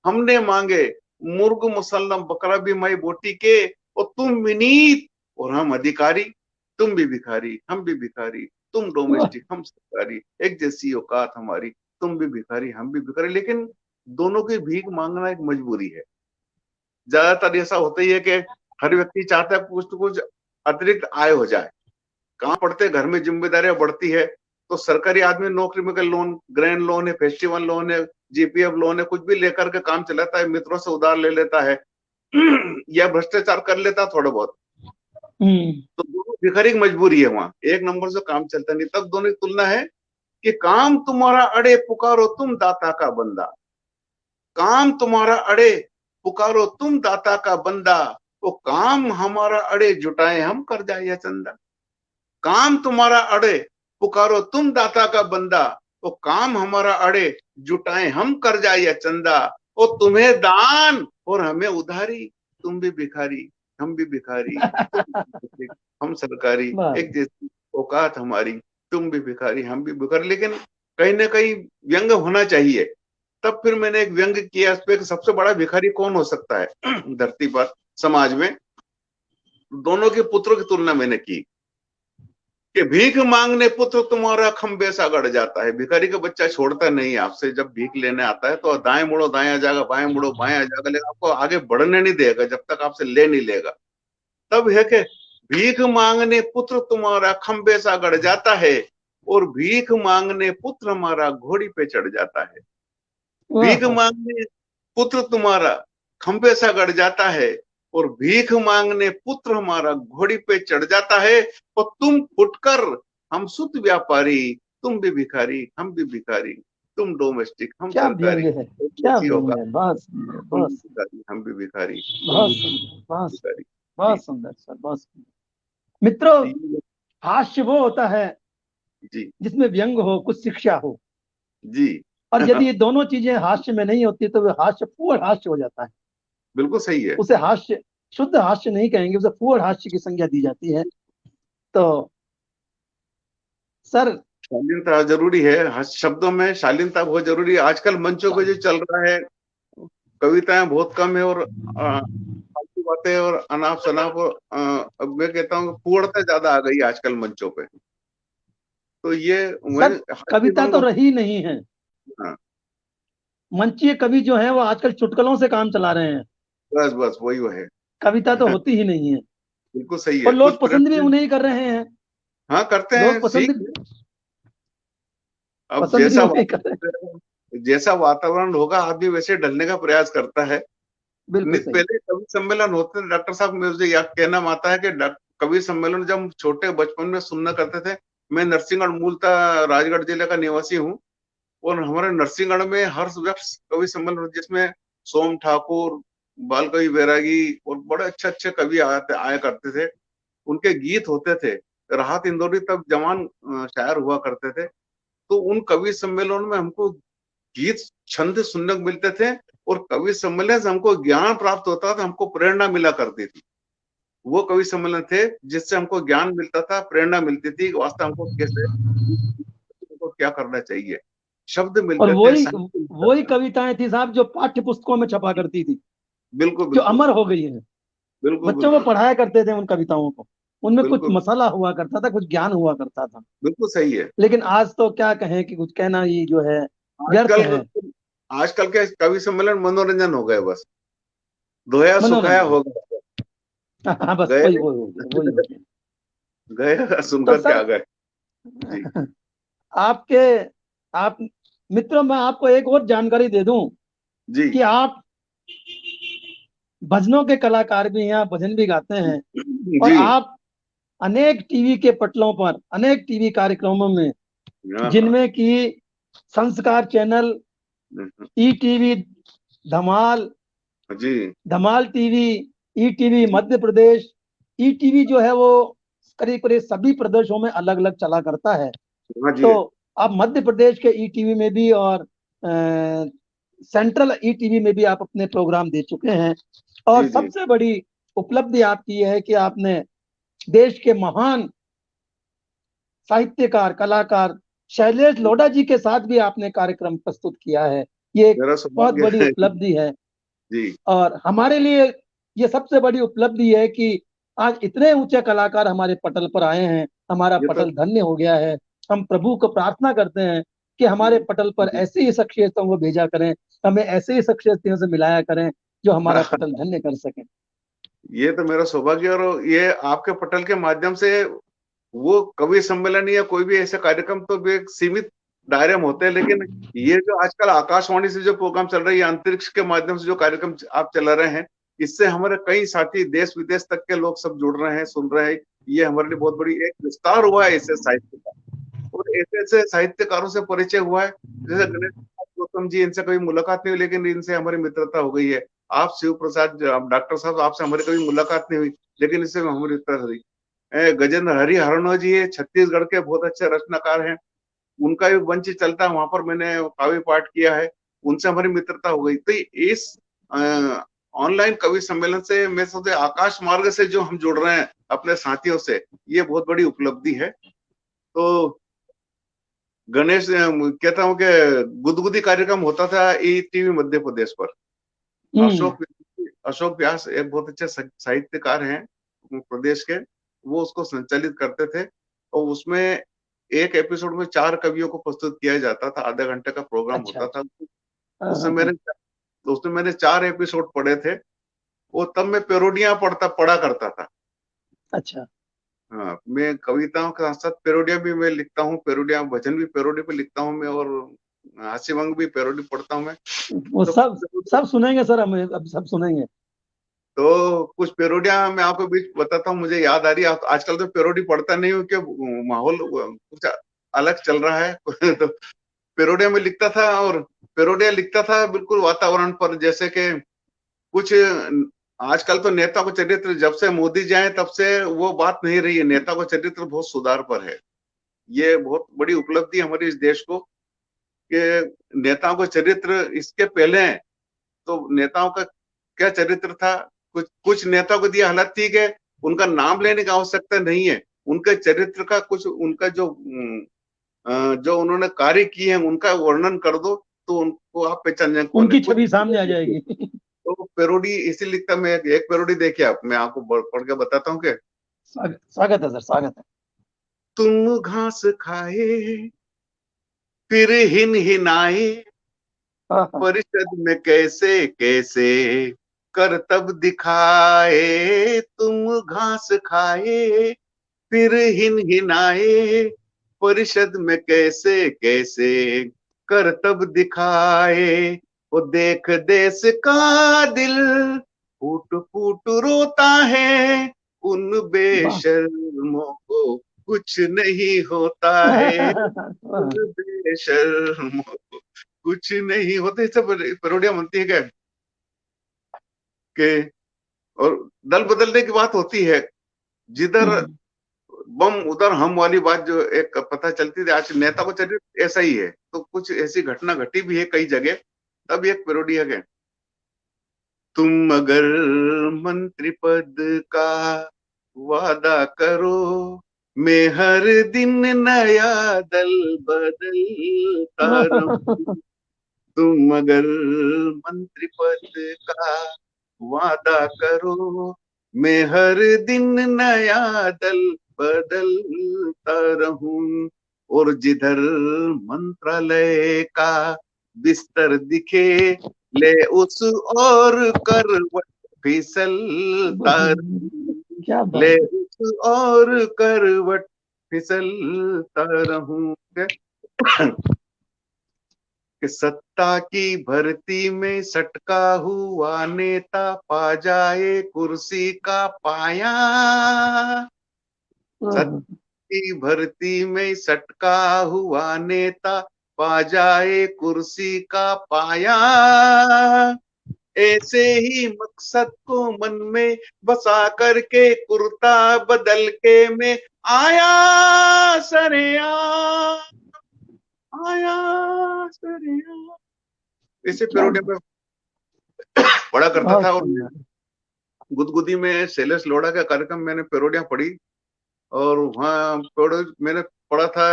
हमने मांगे मुर्ग मुसल्लम बकरा भी मई बोटी के। और तुम विनीत और हम अधिकारी, तुम भी भिखारी हम भी भिखारी, तुम वाह, डोमेस्टिक हम सरकारी, एक जैसी औकात हमारी, तुम भी भिखारी हम भी भिखारी। लेकिन दोनों की भीख मांगना एक मजबूरी है। ज्यादातर ऐसा होता ही है कि हर व्यक्ति चाहता है कुछ तो कुछ अतिरिक्त आय हो जाए। कहाँ पड़ते घर में जिम्मेदारियां बढ़ती है, तो सरकारी आदमी नौकरी में का लोन, ग्रैंड लोन है, फेस्टिवल लोन है, जीपीएफ लोन है, कुछ भी लेकर के काम चलाता है, मित्रों से उधार ले लेता है या भ्रष्टाचार कर लेता है थोड़ा बहुत। हम्म। तो दोनों भिखारी की मजबूरी है, वहां एक नंबर से काम चलता नहीं। तब दोनों की तुलना है कि काम तुम्हारा अड़े पुकारो तुम दाता का बंदा, काम तुम्हारा अड़े पुकारो तुम दाता का बंदा, वो काम हमारा अड़े जुटाए हम कर जाए या चंदा। काम तुम्हारा अड़े पुकारो तुम दाता का बंदा, वो काम हमारा अड़े जुटाए हम कर जाए या चंदा। वो तुम्हें दान और हमें उधारी, तुम भी भिखारी हम भी भिखारी, तुम भी हम सरकारी, वाह, एक जैसी औकात हमारी, तुम भी भिखारी हम भी भिखारी। लेकिन कहीं ना कहीं व्यंग होना चाहिए। तब फिर मैंने एक व्यंग किया इस पे कि सबसे बड़ा भिखारी कौन हो सकता है धरती पर, समाज में। दोनों के पुत्रों की तुलना मैंने की कि भीख मांगने पुत्र तुम्हारा खंबे सा गड़ जाता है। भिखारी का बच्चा छोड़ता नहीं आपसे, जब भीख लेने आता है तो दाएं मुड़ो दाएं आ जाएगा, बाएं मुड़ो बाएं आ जाएगा, लेकिन आपको आगे बढ़ने नहीं देगा जब तक आपसे ले नहीं लेगा। तब है कि भीख मांगने पुत्र तुम्हारा खंबे सा गड़ जाता है, और भीख मांगने पुत्र हमारा घोड़ी पे चढ़ जाता है। भीख वाह, मांगने पुत्र तुम्हारा खंबे सा गड़ जाता है, और भीख मांगने पुत्र हमारा घोड़ी पे चढ़ जाता है। और तुम फुटकर हम सुत व्यापारी, तुम भी भिखारी हम भी भिखारी, तुम डोमेस्टिक हम क्या सरकारी, व्यंग है, एक क्या जैसी व्यंग होगा, है। बहुत सुंदर, तुम बहुत भी सुंदर, भिखारी हम भी भिखारी, तुम बहुत भी सुंदर, बहुत सुंदर, भिखारी। जी बहुत सुंदर सर, बहुत सुंदर। मित्रों, जी हास्य वो होता है जी जिसमें व्यंग हो, कुछ शिक्षा हो। जी और यदि ये दोनों चीजें हास्य में नहीं होती तो वह हास्य फूहड़ हास्य हो जाता है। बिल्कुल सही है। उसे हास्य, शुद्ध हास्य नहीं कहेंगे, उसे फूहड़ हास्य की संज्ञा दी जाती है। तो सर, शालीनता जरूरी है, शब्दों में शालीनता बहुत जरूरी है। आजकल मंचों पे जो चल रहा है, कविताएं बहुत कम है और फालतू बातें और अनाप शनाप और अब मैं कहता हूँ पूर्णता ज्यादा आ गई है आजकल मंचों पे। तो ये मैं सर कविता तो रही नहीं है। हाँ, मंचीय कवि जो है वो आजकल चुटकुलों से काम चला रहे हैं। बस बस वही वो है। कविता तो होती ही नहीं है। बिल्कुल सही है, और कुछ लोग पसंद भी प्रेम उन्हें ही कर रहे हैं। हाँ करते हैं, लोग पसंद सीख। अब पसंद भी उन्हें कर रहे हैं। जैसा वातावरण होगा आदमी वैसे ढलने का प्रयास करता है। बिल्कुल नित सही। पहले कवि सम्मेलन होते थे डॉक्टर साहब, मुझे याद कहना आता है कि कवि सम्मेलन जब हम छोटे बचपन में सुनना करते थे। मैं नरसिंहगढ़ मूलतः राजगढ़ जिले का निवासी हूँ। और हमारे नरसिंहगढ़ में हर वर्ष कवि सम्मेलन होता, जिसमें सोम ठाकुर, बाल कवि बैरागी और बड़े अच्छे अच्छे कवि आया करते थे। उनके गीत होते थे। राहत इंदौरी तब जवान शायर हुआ करते थे। तो उन कवि सम्मेलन में हमको गीत छंद सुनने को मिलते थे। और कवि सम्मेलन से हमको ज्ञान प्राप्त होता था, हमको प्रेरणा मिला करती थी। वो कवि सम्मेलन थे जिससे हमको ज्ञान मिलता था, प्रेरणा मिलती थी, वास्तव हमको कैसे हमको क्या करना चाहिए, शब्द और मिलते थे, वही साहित्य मिलता वही था। कविताएं थी साहब जो पाठ्य पुस्तकों में छपा करती थी, बिल्कुल जो बिल्कुल अमर हो गई है। बिल्कुल बच्चों को बिल्कुल पढ़ाया करते थे उन कविताओं को। उनमें कुछ बिल्कुल मसाला हुआ करता था, कुछ ज्ञान हुआ करता था। बिल्कुल सही है। लेकिन आज तो क्या कहें कि कुछ कहना ही जो है व्यर्थ आजकल है। आजकल के कवि सम्मेलन मनोरंजन हो गए, बस धोया सुखाया मनोरंजन। हो गया। हाँ बस गए वही वही हो गया, वही हो गया। गए तो सुनकर के सर आ गए। जी आपके आप मित्रों, मैं आपको एक और जानकारी दे दूं जी कि आप भजनों के कलाकार भी हैं, आप भजन भी गाते हैं। और जी। आप अनेक टीवी के पटलों पर, अनेक टीवी कार्यक्रमों में, हाँ हाँ। जिनमें कि संस्कार चैनल, ई टीवी धमाल, जी धमाल टीवी, ई टीवी जी। मध्य प्रदेश, ई टीवी जो है वो करीब करीब सभी प्रदेशों में अलग अलग चला करता है। हाँ जी। तो आप मध्य प्रदेश के ई टीवी में भी और सेंट्रल ई टीवी में भी आप अपने प्रोग्राम दे चुके हैं। और जी जी। सबसे बड़ी उपलब्धि आपकी यह है कि आपने देश के महान साहित्यकार, कलाकार शैलेश लोढ़ा जी के साथ भी आपने कार्यक्रम प्रस्तुत किया है। ये एक मेरा बहुत सौभाग्य बड़ी है। उपलब्धि है। जी और हमारे लिए ये सबसे बड़ी उपलब्धि है कि आज इतने ऊंचे कलाकार हमारे पटल पर आए हैं। हमारा ये तो पटल धन्य हो गया है। हम प्रभु को प्रार्थना करते हैं कि हमारे पटल पर ऐसी ही शख्सियतों को भेजा करें, हमें ऐसे ही शख्सियतों से मिलाया करें जो हमारा पटल धन्य कर सकें। ये तो मेरा सौभाग्य है। और ये आपके पटल के माध्यम से वो कवि सम्मेलन या कोई भी ऐसे कार्यक्रम तो भी एक सीमित दायरे में होते हैं, लेकिन ये जो आजकल आकाशवाणी से जो प्रोग्राम चल रहे हैं, अंतरिक्ष के माध्यम से जो कार्यक्रम आप चला रहे हैं, इससे हमारे कई साथी देश विदेश तक के लोग सब जुड़ रहे हैं, सुन रहे हैं। ये हमारे लिए बहुत बड़ी एक विस्तार हुआ है इससे साहित्य का। और ऐसे ऐसे साहित्यकारों से परिचय हुआ है, जैसे गणेश प्रसाद गौतम जी, इनसे कभी मुलाकात नहीं हुई लेकिन इनसे हमारी मित्रता हो गई है। आप शिव प्रसाद डॉक्टर साहब, आपसे हमारी कभी मुलाकात नहीं हुई लेकिन इससे हमारी मित्रता हुई। गजेंद्र हरि हरणो जी है, छत्तीसगढ़ के बहुत अच्छे रचनाकार हैं। उनका भी मंच चलता है, वहां पर मैंने काव्य पाठ किया है। उनसे हमारी मित्रता हो गई। तो इस ऑनलाइन कवि सम्मेलन से मैं सोचे आकाश मार्ग से जो हम जुड़ रहे हैं अपने साथियों से, ये बहुत बड़ी उपलब्धि है। तो गणेश कहता हूँ कि गुदगुदी कार्यक्रम होता था ई टीवी मध्य प्रदेश पर। हम्म। अशोक अशोक व्यास एक बहुत अच्छे साहित्यकार हैं प्रदेश के, वो उसको संचालित करते थे। और उसमें एक एपिसोड में 4 कवियों को प्रस्तुत किया जाता था, आधे घंटे का प्रोग्राम अच्छा होता अच्छा। था। हाँ, उसमें हाँ, हाँ। मैंने 4 एपिसोड पढ़े थे। वो तब मैं पैरोडियां पढ़ा करता था। अच्छा। हाँ, मैं कविताओं के साथ साथ पैरोडियां भी मैं लिखता हूँ, पैरोडियां भजन भी पैरोडी पे लिखता हूँ मैं, और हास्यवंग भी पैरोडी पढ़ता हूँ मैं। वो तो सब सब सुनेंगे सर, हम अब सब सुनेंगे। तो कुछ पैरोडियां मैं आपको बीच बताता हूँ, मुझे याद आ रही है। आजकल तो पैरोडी पढ़ता नहीं हूँ कि माहौल कुछ अलग चल रहा है। तो पैरोडिया में लिखता था, और पैरोडिया लिखता था बिल्कुल वातावरण पर, जैसे कि कुछ आजकल तो नेता को चरित्र, जब से मोदी जी आए तब से वो बात नहीं रही है, नेता को चरित्र बहुत सुधार पर है। ये बहुत बड़ी उपलब्धि है हमारे इस देश को कि नेताओं को चरित्र, इसके पहले तो नेताओं का क्या चरित्र था, कुछ कुछ नेताओं को दिया हालत थी कि उनका नाम लेने की आवश्यकता नहीं है, उनके चरित्र का कुछ, उनका जो उन्होंने कार्य किए हैं उनका वर्णन कर दो, तो उनको आप पहचान जाए कौन है। उनकी कुछ छवि सामने आ जाएगी। तो तो पेरोडी इसी लिखता, मैं एक पेरोडी देखिए आप, मैं आपको पढ़ के बताता हूँ कि स्वागत है सर, स्वागत है। तुम घास खाए फिर हिन हिनाए, हाँ हाँ। परिषद में कैसे कैसे करतब दिखाए, तुम घास खाए फिर हिन हिनाए, परिषद में कैसे कैसे करतब दिखाए, वो देख देश का दिल फूट फूट रोता है, उन वाह। बेशर्मों को कुछ नहीं होता है, उन बेशर्मों को कुछ नहीं होता। सब पेरोडिया बनती है क्या कि, और दल बदलने की बात होती है, जिधर बम उधर हम वाली बात जो एक पता चलती थी, आज नेता को चरित्र ऐसा ही है, तो कुछ ऐसी घटना घटी भी है कई जगह। तब एक पेरोडी है, तुम अगर मंत्री पद का वादा करो, मैं हर दिन नया दल बदलता रहूं, तुम अगर मंत्री पद का वादा करो, मैं हर दिन नया दल बदलता रहूं, और जिधर मंत्रालय का बिस्तर दिखे, ले उस और करवट फिसलता रहूं, क्या ले बात है। उस और करवट फिसलता रहूं। कि सत्ता की भर्ती में सटका हुआ नेता पा जाए कुर्सी का पाया, सत्ता की भर्ती में सटका हुआ नेता पा जाए कुर्सी का पाया, ऐसे ही मकसद को मन में बसा करके कुर्ता बदल के मैं आया सरेआम, आया सरेआम। इसे क्या पेरोडिया में पढ़ा करता बहुत था। और सुंदर। गुदगुदी में शैलेश लोढ़ा का कार्यक्रम मैंने पेरोडियां पढ़ी, और वहाँ मैंने पढ़ा था।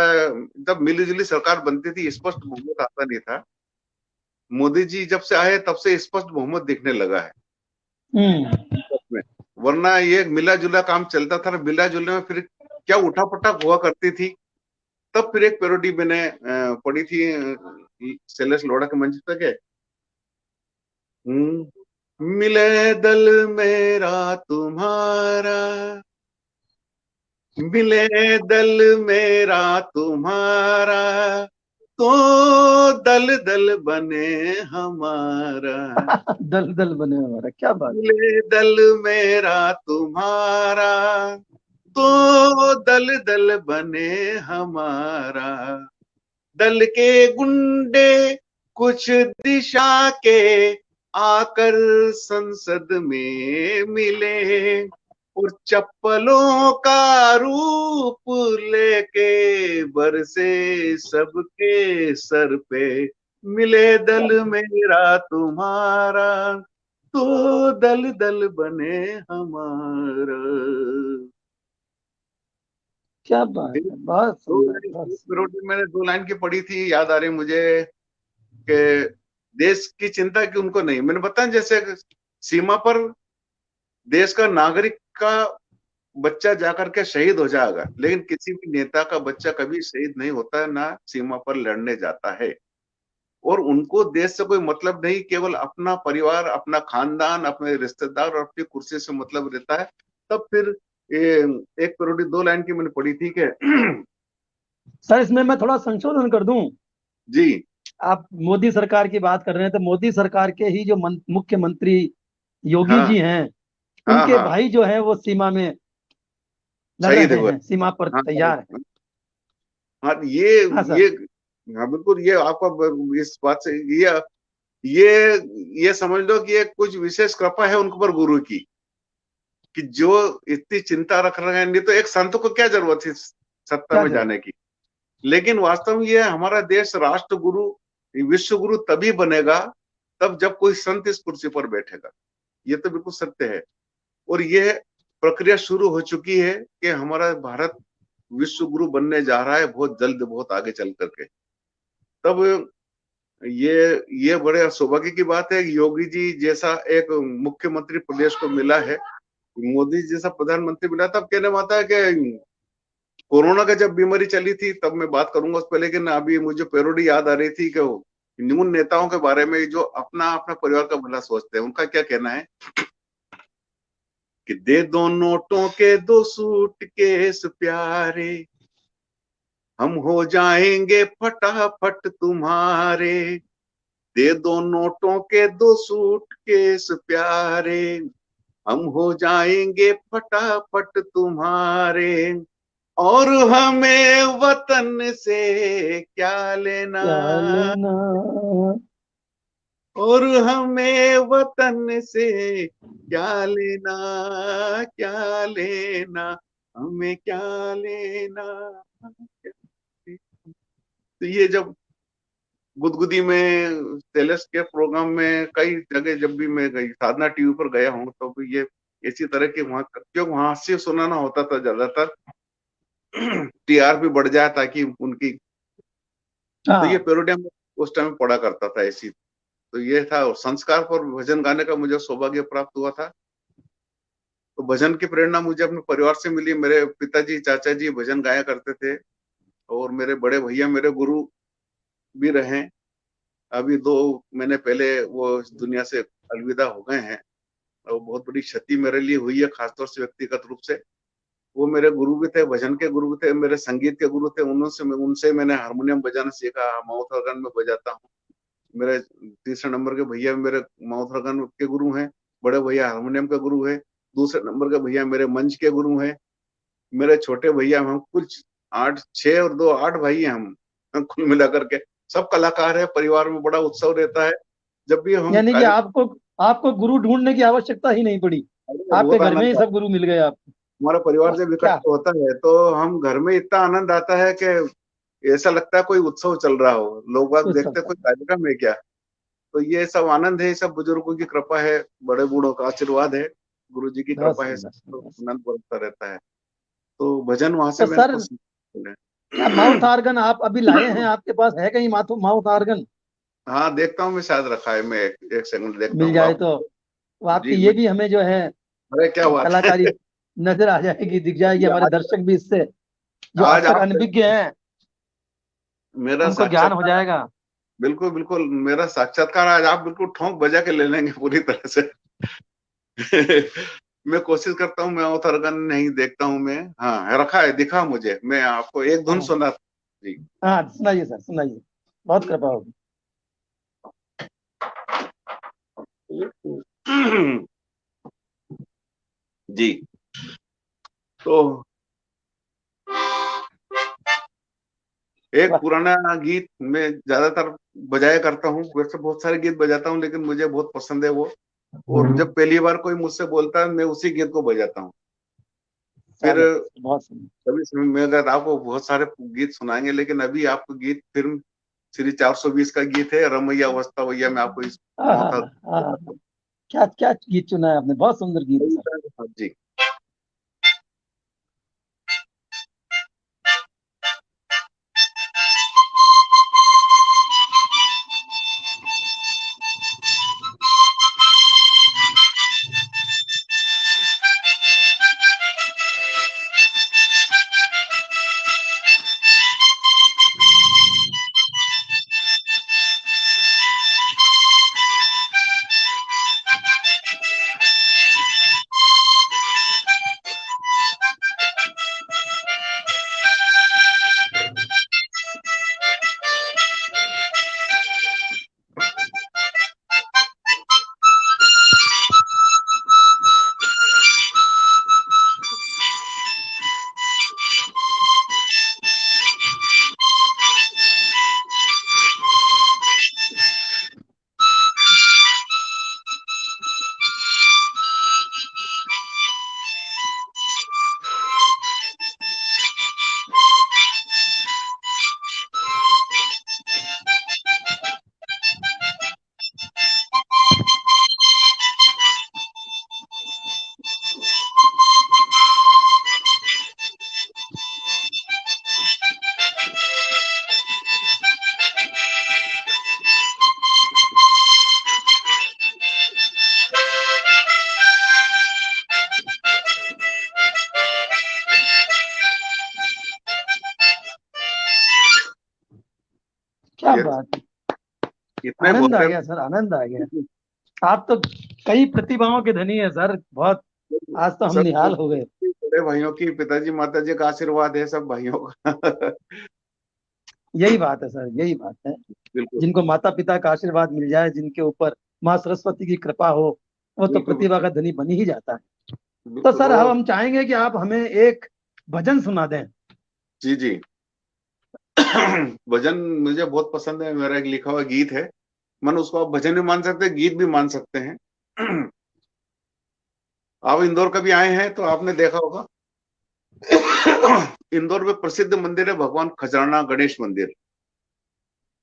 जब मिली जुली सरकार बनती थी, स्पष्ट बहुमत आता नहीं था। मोदी जी जब से आए तब से स्पष्ट बहुमत दिखने लगा है में। वरना ये मिला जुला काम चलता था, मिला जुलने में फिर क्या उठा पटक हुआ करती थी। तब फिर एक पेरोडी मैंने पढ़ी थी शैलेश लोढ़ा के मंच पे के, मिले दल मेरा तुम्हारा, मिले दल मेरा तुम्हारा, तो दल दल बने हमारा, दल दल बने हमारा, क्या बात। मिले दल मेरा तुम्हारा, तो दल दल बने हमारा, दल के गुंडे कुछ दिशा के आकर संसद में मिले, और चप्पलों का रूप लेके बरसे सबके सर पे, मिले दल मेरा तुम्हारा, तो दल दल बने हमारा। क्या बात है, बहुत सुंदर, बहुत सुंदर। मैंने 2 लाइन की पढ़ी थी, याद आ रही मुझे कि देश की चिंता की उनको नहीं। मैंने बताया जैसे सीमा पर देश का नागरिक का बच्चा जाकर के शहीद हो जाएगा, लेकिन किसी भी नेता का बच्चा कभी शहीद नहीं होता है, ना सीमा पर लड़ने जाता है। और उनको देश से कोई मतलब नहीं, केवल अपना परिवार, अपना खानदान, अपने रिश्तेदार और अपनी कुर्सी से मतलब रहता है। तब फिर एक पेरोडी 2 लाइन की मैंने पढ़ी थी कि सर इसमें मैं थोड़ा संशोधन कर दूं। जी आप मोदी सरकार की बात कर रहे हैं, तो मोदी सरकार के ही जो मुख्यमंत्री योगी हाँ जी हैं, हाँ उनके हाँ, भाई जो है वो सीमा में लड़ शहीद रहे हुआ। हैं, सीमा पर हाँ तैयार है। हाँ, हाँ ये सर। हाँ बिल्कुल, ये आपका इस बात से ये समझ लो कि ये कुछ विशेष कृपा है उनके ऊपर गुरु की, कि जो इतनी चिंता रख रहे हैं। नहीं तो एक संत को क्या जरूरत थी सत्ता क्या में जरूरत। जाने की। लेकिन वास्तव में ये हमारा देश राष्ट्र गुरु, विश्व गुरु तभी बनेगा तब जब कोई संत इस कुर्सी पर बैठेगा। ये तो बिल्कुल सत्य है। और ये प्रक्रिया शुरू हो चुकी है कि हमारा भारत विश्व गुरु बनने जा रहा है बहुत जल्द, बहुत आगे चल करके। तब ये ये बड़े सौभाग्य की बात है कि योगी जी जैसा एक मुख्यमंत्री प्रदेश को मिला है, मोदी जैसा प्रधानमंत्री मिला। तब कहने में आता है कि कोरोना का जब बीमारी चली थी तब मैं बात करूंगा उस पर, लेकिन अभी मुझे पैरोडी याद आ रही थी कि उन नेताओं के बारे में जो अपना अपना परिवार का भला सोचते हैं। उनका क्या कहना है कि दे दो नोटों के 2 सूटकेस प्यारे, हम हो जाएंगे फटाफट तुम्हारे। दे दो नोटों के 2 सूटकेस प्यारे, हम हो जाएंगे फटाफट तुम्हारे। और हमें वतन से क्या लेना, क्या लेना। और हमें वतन से क्या लेना, क्या लेना, हमें क्या लेना। तो ये जब गुदगुदी में सेलेस के प्रोग्राम में कई जगह जब भी मैं गई, साधना टीवी पर गया हूँ, तो भी ये इसी तरह के वहां, क्योंकि वहां से सुनाना होता था ज्यादातर, टीआरपी बढ़ जाए ताकि उनकी, तो ये हाँ पेरोडी में उस टाइम पढ़ा करता था ऐसी। तो ये था, और संस्कार पर भजन गाने का मुझे सौभाग्य प्राप्त हुआ था। तो भजन की प्रेरणा मुझे अपने परिवार से मिली। मेरे पिताजी चाचा जी भजन गाया करते थे, और मेरे बड़े भैया मेरे गुरु भी रहे। अभी 2 महीने पहले वो इस दुनिया से अलविदा हो गए हैं, और बहुत बड़ी क्षति मेरे लिए हुई है, खासतौर से व्यक्तिगत रूप से। वो मेरे गुरु भी थे, भजन के गुरु भी थे, मेरे संगीत के गुरु थे। उनसे मैंने हारमोनियम बजाना सीखा, माउथ ऑर्गन में बजाता हूँ। मेरे तीसरे नंबर के भैया मेरे माउथ ऑर्गन के गुरु हैं, बड़े भैया हारमोनियम के गुरु हैं, दूसरे नंबर के भैया मेरे मंच के गुरु हैं, मेरे छोटे भैया, हम कुछ 8 6 और 2 8 भाई हैं हम, कुल मिलाकर के सब कलाकार है। परिवार में बड़ा उत्सव रहता है जब भी हम यानी कि कार्य। आपको आपको गुरु ढूंढने की आवश्यकता ही नहीं पड़ी, आपके बहुत घर में ही आनंद, सब गुरु मिल गए आपको। हमारा परिवार वाह, जब क्या। इकट्ठा होता है तो हम घर में इतना आनंद आता है कि ऐसा लगता है कोई उत्सव चल रहा हो। लोग बाग कुछ देखते हैं, सब। कोई कार्यक्रम है क्या। तो ये सब आनंद है, ये सब बुजुर्गों की कृपा है, बड़े बूढ़ों का आशीर्वाद है, गुरु जी की बहुत कृपा है, सब सुंदर तो बहुत आनंद बढ़ता रहता है। तो भजन वहां से तो मेरे सर, को सीखने क्या माउथ मिला। ऑर्गन आप अभी लाए हैं? आपके पास है कहीं माउथ माउथ ऑर्गन? हाँ देखता हूँ, मैं शायद रखा है, मैं एक सेकंड देखता मिल हूँ जाए आप। तो आपकी जी ये मैं, भी हमें जो है अरे क्या बात है। कलाकारी नजर आ जाएगी, दिख जाएगी। हमारे आज दर्शक भी इससे, जो आज अक्षर आप अनभिज्ञ हैं, मेरा उनको ज्ञान हो साक्षात्कार, जाएगा। बिल्कुल बिल्कुल मेरा साक्षात्कार आज आप बिल्कुल ठोंक बजा के ले लेंगे पूरी तरह से। मैं कोशिश करता हूँ, मैं अवतरगन नहीं देखता हूँ मैं। हाँ रखा है, दिखा मुझे, मैं आपको एक धुन हाँ सुना जी। हाँ, सुनाइए सर, सुनाइए, बहुत कृपा होगी। जी। तो एक वाह। पुराना गीत मैं ज्यादातर बजाया करता हूँ, वैसे बहुत सारे गीत बजाता हूँ, लेकिन मुझे बहुत पसंद है वो। और जब पहली बार कोई मुझसे बोलता है, मैं उसी गीत को बजाता हूँ। फिर स्वागत, बहुत सुंदर। कभी समय में अगर आपको बहुत सारे गीत सुनाएंगे, लेकिन अभी आपको गीत फिल्म श्री 420 का गीत है रमैया वस्ता भैया, मैं आपको इस हाँ हाँ मौका हाँ हाँ। क्या क्या गीत चुना है आपने, बहुत सुंदर गीत है सर। जी। क्या ये बात है, इतने आनंद बोल आ रहे गया सर, आनंद आ गया। आप तो कई प्रतिभाओं के धनी है सर, बहुत। आज तो हम सब निहाल हो गए। बड़े भाइयों की, पिताजी माताजी का आशीर्वाद है सब भाइयों का। यही बात है सर, यही बात है। बिल्कुल जिनको माता पिता का आशीर्वाद मिल जाए, जिनके ऊपर माँ सरस्वती की कृपा हो, वो तो बिल्कुल प्रतिभा का धनी बन ही जाता है। तो बिल्कुल। सर अब और हम चाहेंगे कि आप हमें एक भजन सुना दें। जी जी। भजन मुझे बहुत पसंद है, मेरा एक लिखा हुआ गीत है। मन उसको आप भजन भी मान सकते हैं, गीत भी मान सकते हैं। आप इंदौर कभी आए हैं तो आपने देखा होगा। इंदौर में प्रसिद्ध मंदिर है भगवान खजराना गणेश मंदिर।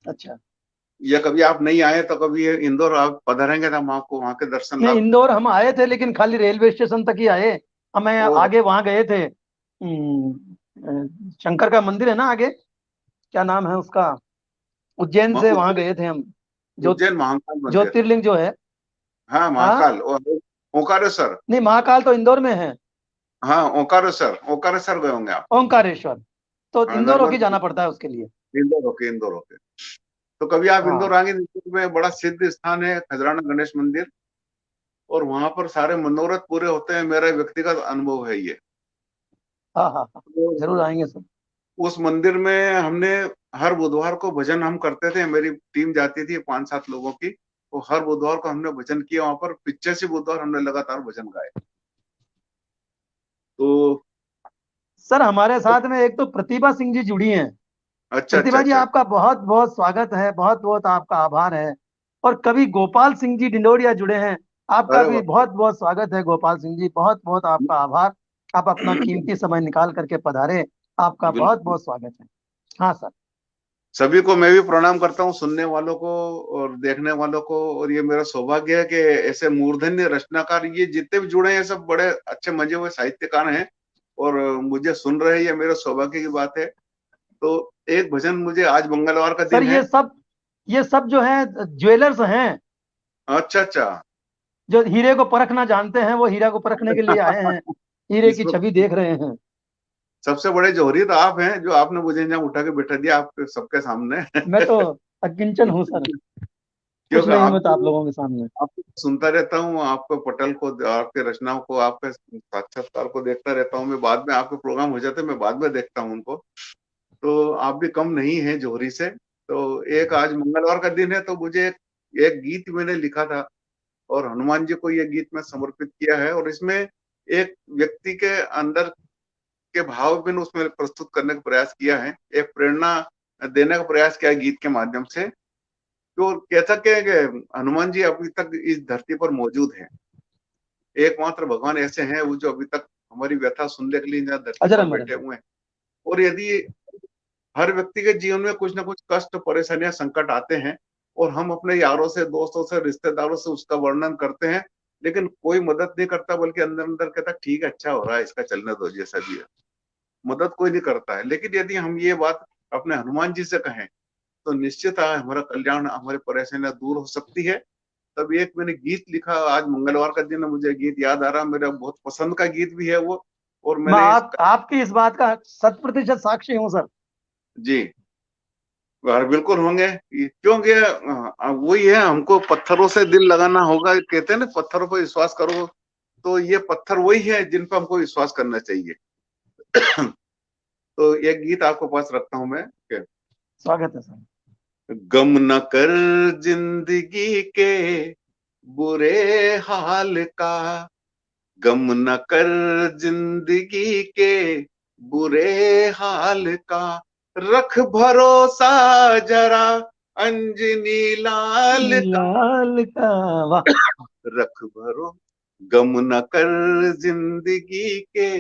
अच्छा। या कभी आप नहीं आए तो कभी ये इंदौर आप पधारेंगे तो हम आपको वहां के दर्शन नहीं, लाभ। इंदौर हम आए थे, लेकिन खाली रेलवे स्टेशन तक ही आए। हमें ओ आगे वहां गए थे। शंकर का मंदिर है ना आगे, क्या नाम है उसका, उज्जैन से वहां उज्जैन, गए थे हम। जो उज्जैन महाकाल मंदिर। ज्योतिर्लिंग जो है। हाँ हाँ। महाकाल और ओंकारेश्वर। नहीं, महाकाल तो इंदौर में है। हाँ ओंकारेश्वर, ओंकारेश्वर गए होंगे आप। ओंकारेश्वर तो हाँ इंदौर होके नर्मदा, जाना पड़ता है उसके लिए। इंदौर होके, इंदौर होके। तो कभी आप हाँ इंदौर आएंगे, इंदौर में बड़ा सिद्ध स्थान है खजराना गणेश मंदिर। और वहां पर सारे मनोरथ पूरे होते हैं, मेरा व्यक्तिगत अनुभव है ये। हाँ हाँ हाँ, तो जरूर आएंगे सर। उस मंदिर में हमने हर बुधवार को भजन हम करते थे, मेरी टीम जाती थी 5-7 लोगों की। तो हर बुधवार को हमने भजन किया वहां पर, 85 बुधवार हमने लगातार भजन गाए। तो सर हमारे साथ में एक तो प्रतिभा सिंह जी जुड़ी हैं। अच्छा अच्छा प्रतिभा जी, अच्छा। आपका बहुत बहुत स्वागत है, बहुत बहुत आपका आभार है। और कवि गोपाल सिंह जी डिंडोरिया जुड़े हैं। आपका अरे भी वाह। बहुत बहुत स्वागत है गोपाल सिंह जी, बहुत बहुत आपका आभार। आप अपना कीमती समय निकाल करके पधारे। आपका बहुत बिल्कुल। बहुत स्वागत है। हाँ सर। सभी को मैं भी प्रणाम करता हूँ, सुनने वालों को और देखने वालों को। और ये मेरा सौभाग्य है कि ऐसे मूर्धन्य रचनाकार ये जितने भी जुड़े हैं सब बड़े अच्छे मजे हुए साहित्यकार हैं। और मुझे सुन रहे हैं, ये मेरे सौभाग्य की बात है। तो एक भजन, मुझे आज मंगलवार का सर दिन है। ये सब जो है ज्वेलर्स हैं, अच्छा अच्छा। जो हीरे को परखना जानते हैं, वो हीरा को परखने के लिए आए हैं। हीरे की इसमें छवि देख रहे हैं। सबसे बड़े जौहरी तो आप हैं, जो आपने मुझे यहाँ उठा के बैठा दिया आप सबके सामने। मैं तो अकिंचन हूँ सर, कुछ क्योंकि नहीं हूँ आप मैं तो आप लोगों के सामने। आपको सुनता रहता हूँ, आपके पटल को, आपके रचनाओं को, आपके साक्षात्कार को देखता रहता हूँ। मैं बाद में आपके प्रोग्राम हो जाते हैं, मैं बाद में देखता हूँ उनको। तो आप भी कम नहीं है जौहरी से। तो एक आज मंगलवार का दिन है, तो मुझे एक गीत मैंने लिखा था और हनुमान जी को ये गीत मैं समर्पित किया है। और इसमें एक व्यक्ति के अंदर के भाव मैंने उसमें प्रस्तुत करने का प्रयास किया है, एक प्रेरणा देने का प्रयास किया है गीत के माध्यम से। तो कहता क्या है कि हनुमान जी अभी तक इस धरती पर मौजूद हैं। एकमात्र भगवान ऐसे हैं वो जो अभी तक हमारी व्यथा सुनने के लिए यहाँ धरती अजर पर अमर है। बैठे हुए हैं। और यदि हर व्यक्ति के जीवन में कुछ ना कुछ कष्ट, परेशानियां, संकट आते हैं और हम अपने यारों से, दोस्तों से, रिश्तेदारों से उसका वर्णन करते हैं, लेकिन कोई मदद नहीं करता, बल्कि अंदर अंदर कहता ठीक है, अच्छा हो रहा है, इसका चलने दो, जैसा भी है। मदद कोई नहीं करता है। लेकिन यदि हम ये बात अपने हनुमान जी से कहें तो निश्चित है हमारा कल्याण, हमारी परेशानियां दूर हो सकती है। तब एक मैंने गीत लिखा, आज मंगलवार का दिन है, मुझे गीत याद आ रहा, मेरा बहुत पसंद का गीत भी है वो। और मैं मैंने आपकी इस बात का 100% साक्षी हूँ सर। जी और बिल्कुल होंगे। क्योंकि वही है, हमको पत्थरों से दिल लगाना होगा, कहते हैं ना पत्थरों पर विश्वास करो। तो ये पत्थर वही है जिन पर हमको विश्वास करना चाहिए। तो एक गीत आपको पास रखता हूं मैं। स्वागत है सर। गम न कर जिंदगी के बुरे हाल का, गम न कर जिंदगी के बुरे हाल का, रख भरोसा जरा अंजनी लाल का, लाल का। वाह। रख भरो, गम न कर जिंदगी के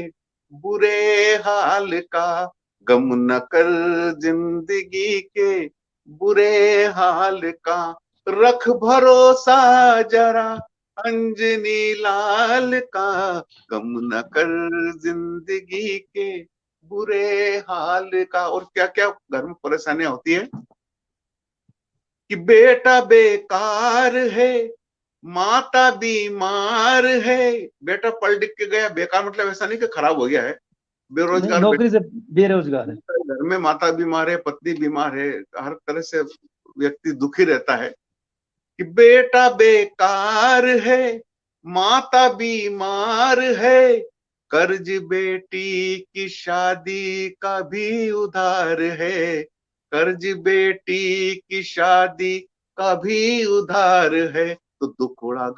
बुरे हाल का, गम न कर जिंदगी के बुरे हाल का, रख भरोसा जरा अंजनी लाल का, गम न कर जिंदगी के बुरे हाल का। और क्या क्या घर में परेशानियां होती है कि बेटा बेकार है, माता बीमार है। बेटा पढ़ लिख के गया, बेकार मतलब ऐसा नहीं कि खराब हो गया है, नहीं, बेरोजगार नौकरी से बेरोजगार है। घर में, माता बीमार है, पत्नी बीमार है, हर तरह से व्यक्ति दुखी रहता है कि बेटा बेकार है, माता बीमार है, कर्ज बेटी की शादी का भी उधार है, कर्ज बेटी की शादी का भी उधार है। तो दुखड़ा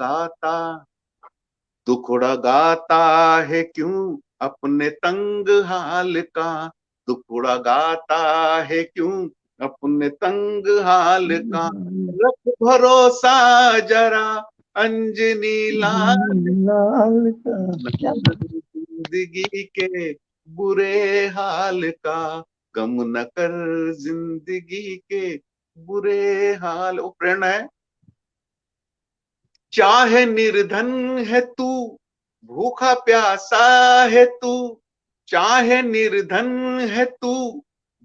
गाता है क्यों अपने तंग हाल का, दुखड़ा गाता है क्यों अपने तंग हाल का। रख भरोसा जरा अंजनी लाल, लाल का क्या न कर जिंदगी के बुरे हाल का, गम न कर जिंदगी के बुरे हाल। वो प्रेरणा है। चाहे निर्धन है तू, भूखा प्यासा है तू, चाहे निर्धन है तू,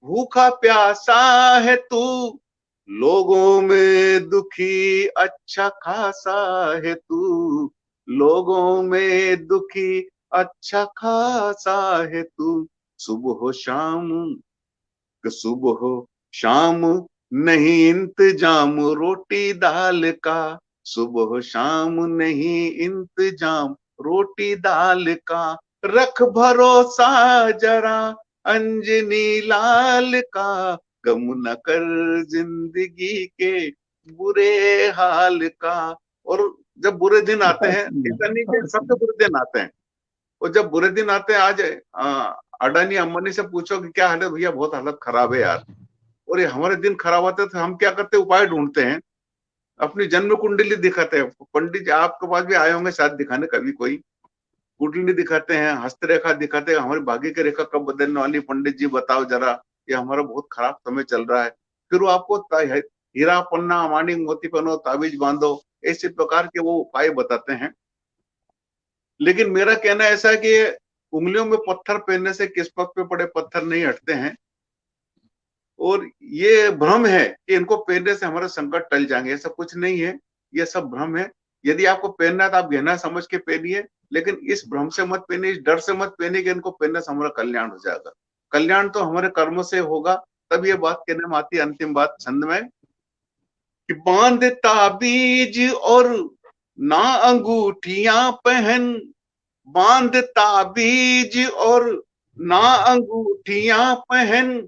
भूखा प्यासा है तू, लोगों में दुखी अच्छा खासा है तू, लोगों में दुखी अच्छा खासा है तू। सुबह शाम सुबह शाम नहीं इंतजाम रोटी दाल का, सुबह शाम नहीं इंतजाम रोटी दाल का। रख भरोसा जरा अंजनी लाल का, गम न कर जिंदगी के बुरे हाल का। और जब बुरे दिन आते हैं, ऐसा नहीं कि सबसे बुरे दिन आते हैं, और जब बुरे दिन आते हैं, आज अडानी अंबानी से पूछो कि क्या हालत है, भैया बहुत हालत खराब है यार। और ये हमारे दिन खराब होते हैं तो हम क्या करते हैं, उपाय ढूंढते हैं, अपनी जन्म कुंडली दिखाते हैं। पंडित जी आपके पास भी आए होंगे शायद दिखाने कभी, कोई कुंडली दिखाते हैं, हस्तरेखा दिखाते हैं, हमारी भाग्य की रेखा कब बदलने वाली, पंडित जी बताओ जरा, ये हमारा बहुत खराब समय चल रहा है। फिर वो आपको हीरा पन्ना माणिक मोती पहनो, ताबीज बांधो, ऐसे प्रकार के वो उपाय बताते हैं। लेकिन मेरा कहना ऐसा है कि उंगलियों में पत्थर पहनने से किस्मत पे पड़े पत्थर नहीं हटते हैं, और ये भ्रम है कि इनको पहनने से हमारे संकट टल जाएंगे। ऐसा कुछ नहीं है, ये सब भ्रम है। यदि आपको पहनना है तो आप गहना समझ के पहनिए, लेकिन इस भ्रम से मत पहनिए, इस डर से मत पहनिए कि इनको पहनने से हमारा कल्याण हो जाएगा। कल्याण तो हमारे कर्म से होगा। तब ये बात कहने में आती है, अंतिम बात छंद में, कि बांध ताबीज और ना अंगूठियां पहन, बांध ताबीज और ना अंगूठियां पहन,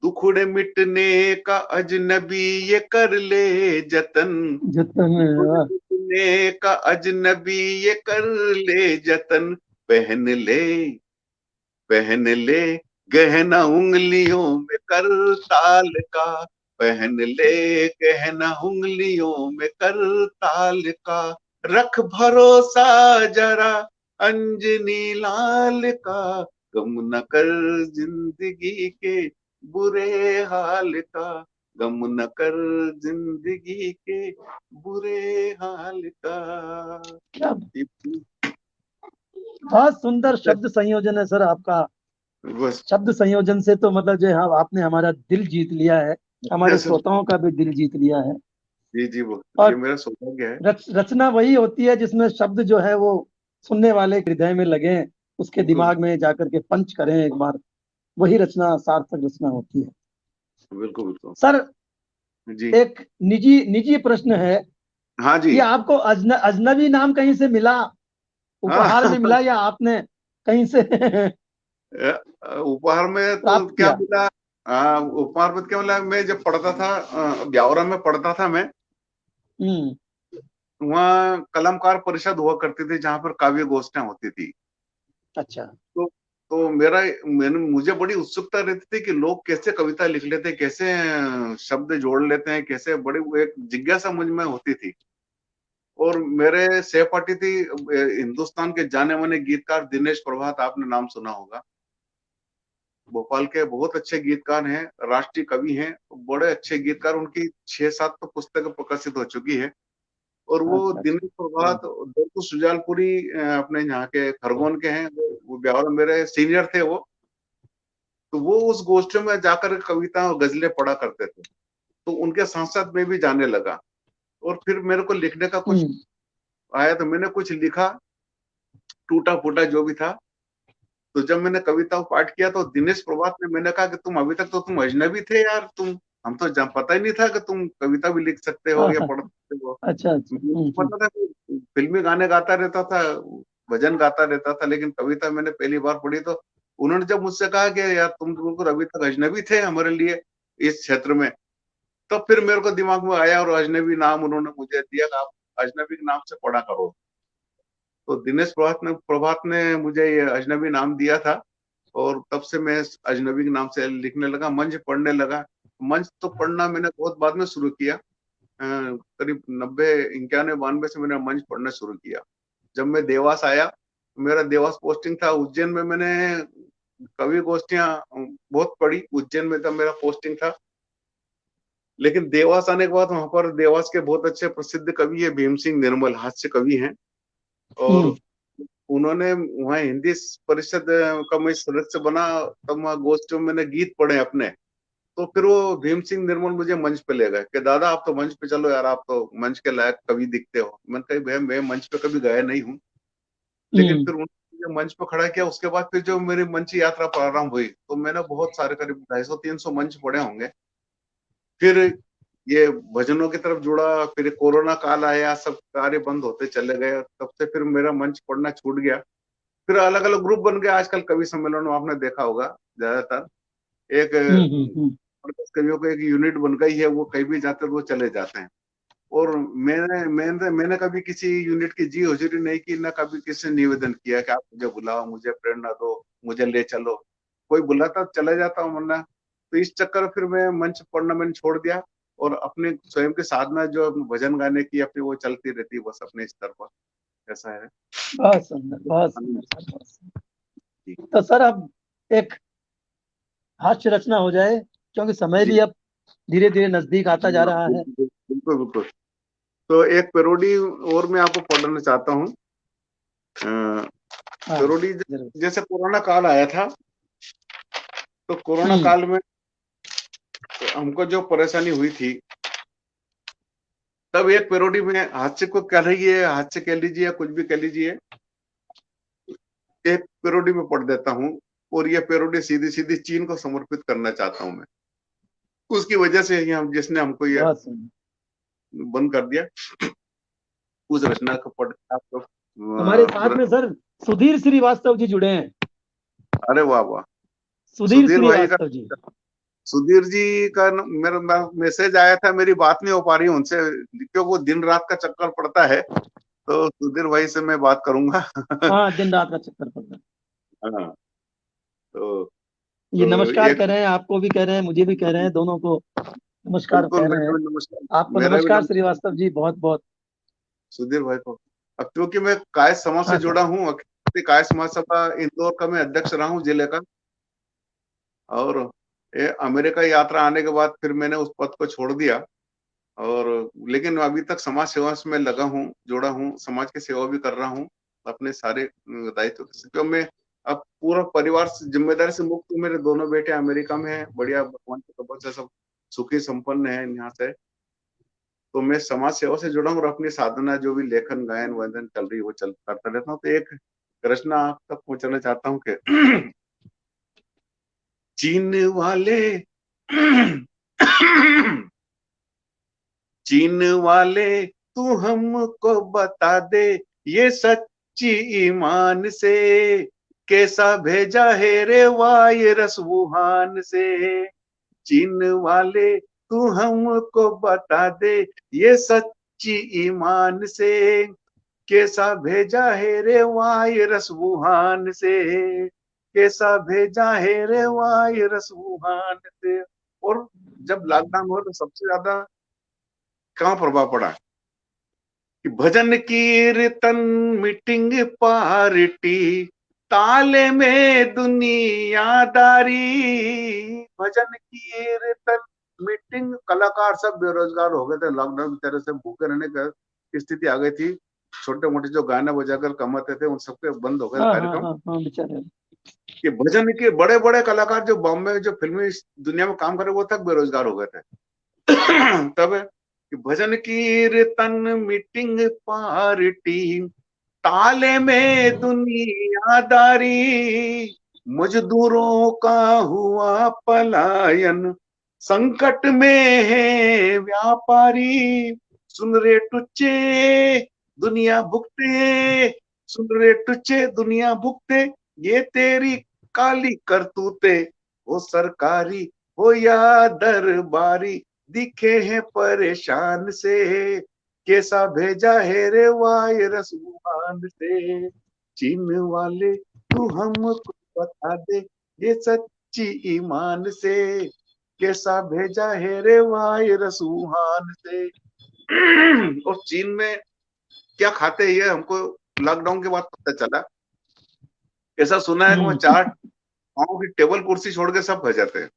दुखड़े मिटने का अजनबी ये कर ले जतन, जतन। दुखड़े मिटने का अजनबी ये कर ले जतन। पहन ले गहना उंगलियों में कर ताल का, पहन ले गहना उंगलियों में कर ताल का। रख भरोसा जरा अंजनी लाल का, गम न कर जिंदगी के बुरे हाल का, गम न कर जिंदगी के बुरे हाल का। क्या बहुत सुंदर शब्द संयोजन है सर आपका। बस शब्द संयोजन से तो मतलब जो है आपने हमारा दिल जीत लिया है, हमारे श्रोताओं का भी दिल जीत लिया है। जी जी, वो ये और मेरा सौभाग्य है। रचना वही होती है जिसमें शब्द जो है वो सुनने वाले के हृदय में लगे, उसके दिमाग में जाकर के पंच करें एक बार, वही रचना सार्थक रचना होती है। बिल्कुल बिल्कुल सर जी। एक निजी निजी प्रश्न है हाँ जी। कि आपको अजनबी नाम कहीं से मिला, उपहार में मिला, या आपने कहीं से उपहार में तो प्राप्त क्या किया? मिला, उपहार में क्या मिला, मैं जब पढ़ता था, ब्यावरा में पढ़ता था मैं, हम्म। वहाँ कलमकार परिषद हुआ करती थी जहाँ पर काव्य गोष्ठियां होती थी। अच्छा। तो मुझे बड़ी उत्सुकता रहती थी कि लोग कैसे कविता लिख लेते हैं, कैसे शब्द जोड़ लेते हैं, कैसे, बड़ी वो एक जिज्ञासा मुझ में होती थी। और मेरे सहपाठी थी हिंदुस्तान के जाने माने गीतकार दिनेश प्रभात, आपने नाम सुना होगा, भोपाल के बहुत अच्छे गीतकार हैं, राष्ट्रीय कवि हैं, बड़े अच्छे गीतकार। उनकी 6-7 तो पुस्तकें प्रकाशित हो चुकी है। और वो अच्छा। दिनेश प्रभात, दर्पु सुजालपुरी, अपने यहाँ के खरगोन के हैं, वो ब्यावर मेरे सीनियर थे वो। तो वो उस गोष्ठी में जाकर कविता और गजलें पढ़ा करते थे, तो उनके साथ साथ मैं भी जाने लगा। और फिर मेरे को लिखने का कुछ हम्म। आया, तो मैंने कुछ लिखा, टूटा फूटा जो भी था। तो जब मैंने कविता को पाठ किया तो दिनेश प्रभात ने, मैंने कहा कि तुम अभी तक तो तुम अजनबी थे यार, तुम हम तो जब पता ही नहीं था कि तुम कविता भी लिख सकते हो हाँ, या हाँ, पढ़ सकते हो। अच्छा अच्छा, मुझे तो पता था कि फिल्मी गाने गाता रहता था, भजन गाता रहता था, लेकिन कविता मैंने पहली बार पढ़ी तो उन्होंने जब मुझसे कहा कि यार तुम बिल्कुल अभी तक अजनबी थे हमारे लिए इस क्षेत्र में, तो फिर मेरे को दिमाग में आया और अजनबी नाम उन्होंने मुझे दिया कि आप अजनबी के नाम से पढ़ा करो। तो दिनेश प्रभात ने मुझे ये अजनबी नाम दिया था और तब से मैं अजनबी के नाम से लिखने लगा, मंच पढ़ने लगा। मंच तो पढ़ना मैंने बहुत बाद में शुरू किया, करीब 90 91 92 से मैंने मंच पढ़ना शुरू किया। जब मैं देवास आया, मेरा देवास पोस्टिंग था, उज्जैन में मैंने कवि गोष्ठियां बहुत पढ़ी, उज्जैन में तब मेरा पोस्टिंग था। लेकिन देवास आने के बाद वहां पर देवास के बहुत अच्छे प्रसिद्ध कवि है भीम सिंह निर्मल, हास्य कवि हैं, और उन्होंने वहाँ हिंदी परिषद का मैं सदस्य बना, तब वहाँ गोष्ठियों में मैंने गीत पढ़े अपने। तो फिर वो भीम सिंह निर्मल मुझे मंच पे ले गए कि दादा आप तो मंच पे चलो यार, आप तो मंच के लायक कवि दिखते हो। मैंने कहा भैया मैं मंच पे कभी गया नहीं हूँ, लेकिन फिर उन्होंने मुझे मंच पे खड़ा किया। उसके बाद फिर जो मेरी मंच यात्रा प्रारंभ हुई तो मैंने बहुत सारे करीब 250 300 मंच पढ़े होंगे। फिर ये भजनों की तरफ जुड़ा, फिर कोरोना काल आया, सब कार्य बंद होते चले गए, तब से फिर मेरा मंच पढ़ना छूट गया। फिर अलग अलग ग्रुप बन गए, आजकल कवि सम्मेलन में आपने देखा होगा ज्यादातर एक कवियों को एक यूनिट बन गई है, वो कहीं भी जाते हैं वो चले जाते हैं। और मैंने कभी किसी यूनिट की जी हुजूरी नहीं की, ना कभी किसी ने निवेदन किया कि आप मुझे बुलाओ, मुझे प्रेरणा दो, मुझे ले चलो। कोई बुलाता चले जाता हूँ, वरना तो इस चक्कर में फिर मैं मंच पढ़ना मैंने छोड़ दिया और अपने स्वयं की साधना जो भजन गाने की अपनी वो चलती रहती है बस अपने स्तर पर। ऐसा है। बहुत सुंदर, बहुत सुंदर सर, बहुत सुंदर। जी तो सर अब एक हास्य रचना हो जाए, क्योंकि समय भी जी अब धीरे धीरे नजदीक आता जा रहा है। बिल्कुल बिल्कुल बिल्कुल। तो एक पेरोडी और मैं आपको पढ़ना चाहता हूँ। हाँ, पेरोडी जरूर। जैसे कोरोना काल आया था, तो कोरोना काल में हमको जो परेशानी हुई थी, तब एक पेरोडी में हास्य को कह रही है, हास्य कह लीजिए या कुछ भी कह लीजिए, एक पेरोडी में पढ़ देता हूँ। और ये पेरोडी सीधी सीधी चीन को समर्पित करना चाहता हूँ मैं, उसकी वजह से ही हम जिसने हमको ये बहुत सुंदर। बंद कर दिया, उस रचना को पढ़ आपको हमारे साथ में सर सुधीर श्रीवास्तव जी जुड़े हैं। अरे वाह वाह। सुधीर सुधीर भाई का, श्रीवास्तव जी। सुधीर जी का मेरा मैसेज आया था, मेरी बात नहीं हो पा रही उनसे क्योंकि वो दिन रात का चक्कर पड़ता है, तो सुधीर भाई से मैं बात करूंगा। हाँ, दिन रात का चक्कर पड़ता है। हाँ, तो ये नमस्कार एक कह रहे हैं, आपको भी कह रहे हैं, मुझे भी कह रहे हैं, दोनों को नमस्कार बिल्कुल कह रहे मेरा हैं। भी नमस्कार, आपको मेरा भी नमस्कार नमस्कार श्रीवास्तव जी, बहुत बहुत। सुधीर भाई को। अब क्योंकि मैं कायस्थ समाज से हाँ सर। जुड़ा हूँ, कायस्थ समाज सभा इंदौर का मैं अध्यक्ष रहा हूँ जिले का, और ये अमेरिका यात्रा आने के बाद फिर मैंने उस पद को छोड़ दिया। और लेकिन अभी तक समाज सेवा में लगा हूँ, जुड़ा हूँ, समाज की सेवा भी कर रहा हूँ अपने सारे दायित्व से। क्यों मैं अब पूरा परिवार से जिम्मेदारी से मुक्त हूँ। मेरे दोनों बेटे अमेरिका में हैं, बढ़िया भगवान की कृपा से सब सुखी संपन्न है यहाँ से। तो मैं समाज सेवा से जुड़ा हूँ और अपनी साधना जो भी लेखन गायन वायन चल रही है वो चल करता रहता हूँ। तो एक रचना आप तक पहुंचाना चाहता हूँ कि चीन वाले चीन वाले तू हमको बता दे ये सच्ची ईमान से, कैसा भेजा है रे वायरस वुहान से। चीन वाले तू हमको बता दे ये सच्ची ईमान से, कैसा भेजा है रे वायरस वुहान से, कैसा भेजा है रे वायरस वुहान से। और जब लॉकडाउन हुआ तो सबसे ज्यादा कहाँ प्रभाव पड़ा कि भजन कीर्तन मीटिंग पार्टी ताले में दुनियादारी। भजन कीर्तन मीटिंग, कलाकार सब बेरोजगार हो गए थे, लॉकडाउन की तरह से भूखे रहने की स्थिति आ गई थी। छोटे मोटे जो गाना बजाकर कमाते थे उन सबके बंद हो गए हाँ हाँ कार्यक्रम। हाँ हाँ, बेचारे। कि भजन के बड़े बड़े कलाकार जो बॉम्बे में जो फिल्मी दुनिया में काम करे वो तक बेरोजगार हो गए थे। तब भजन कीर्तन मीटिंग पार्टी ताले में दुनियादारी, मजदूरों का हुआ पलायन, संकट में है व्यापारी, सुन रे टुच्चे दुनिया भुगते, सुन रे टुच्चे दुनिया भुगते, ये तेरी काली करतूते, हो सरकारी हो या दरबारी, दिखे हैं परेशान से, कैसा भेजा है रे वायरस वुहान से, चीन वाले तू हमको बता दे, ये सच्ची ईमान से, कैसा भेजा है रे वायरस वुहान से। और चीन में क्या खाते हैं ये हमको लॉकडाउन के बाद पता चला। ऐसा सुना है कि वहाँ 4 पाँव की टेबल कुर्सी छोड़ के सब खा जाते हैं।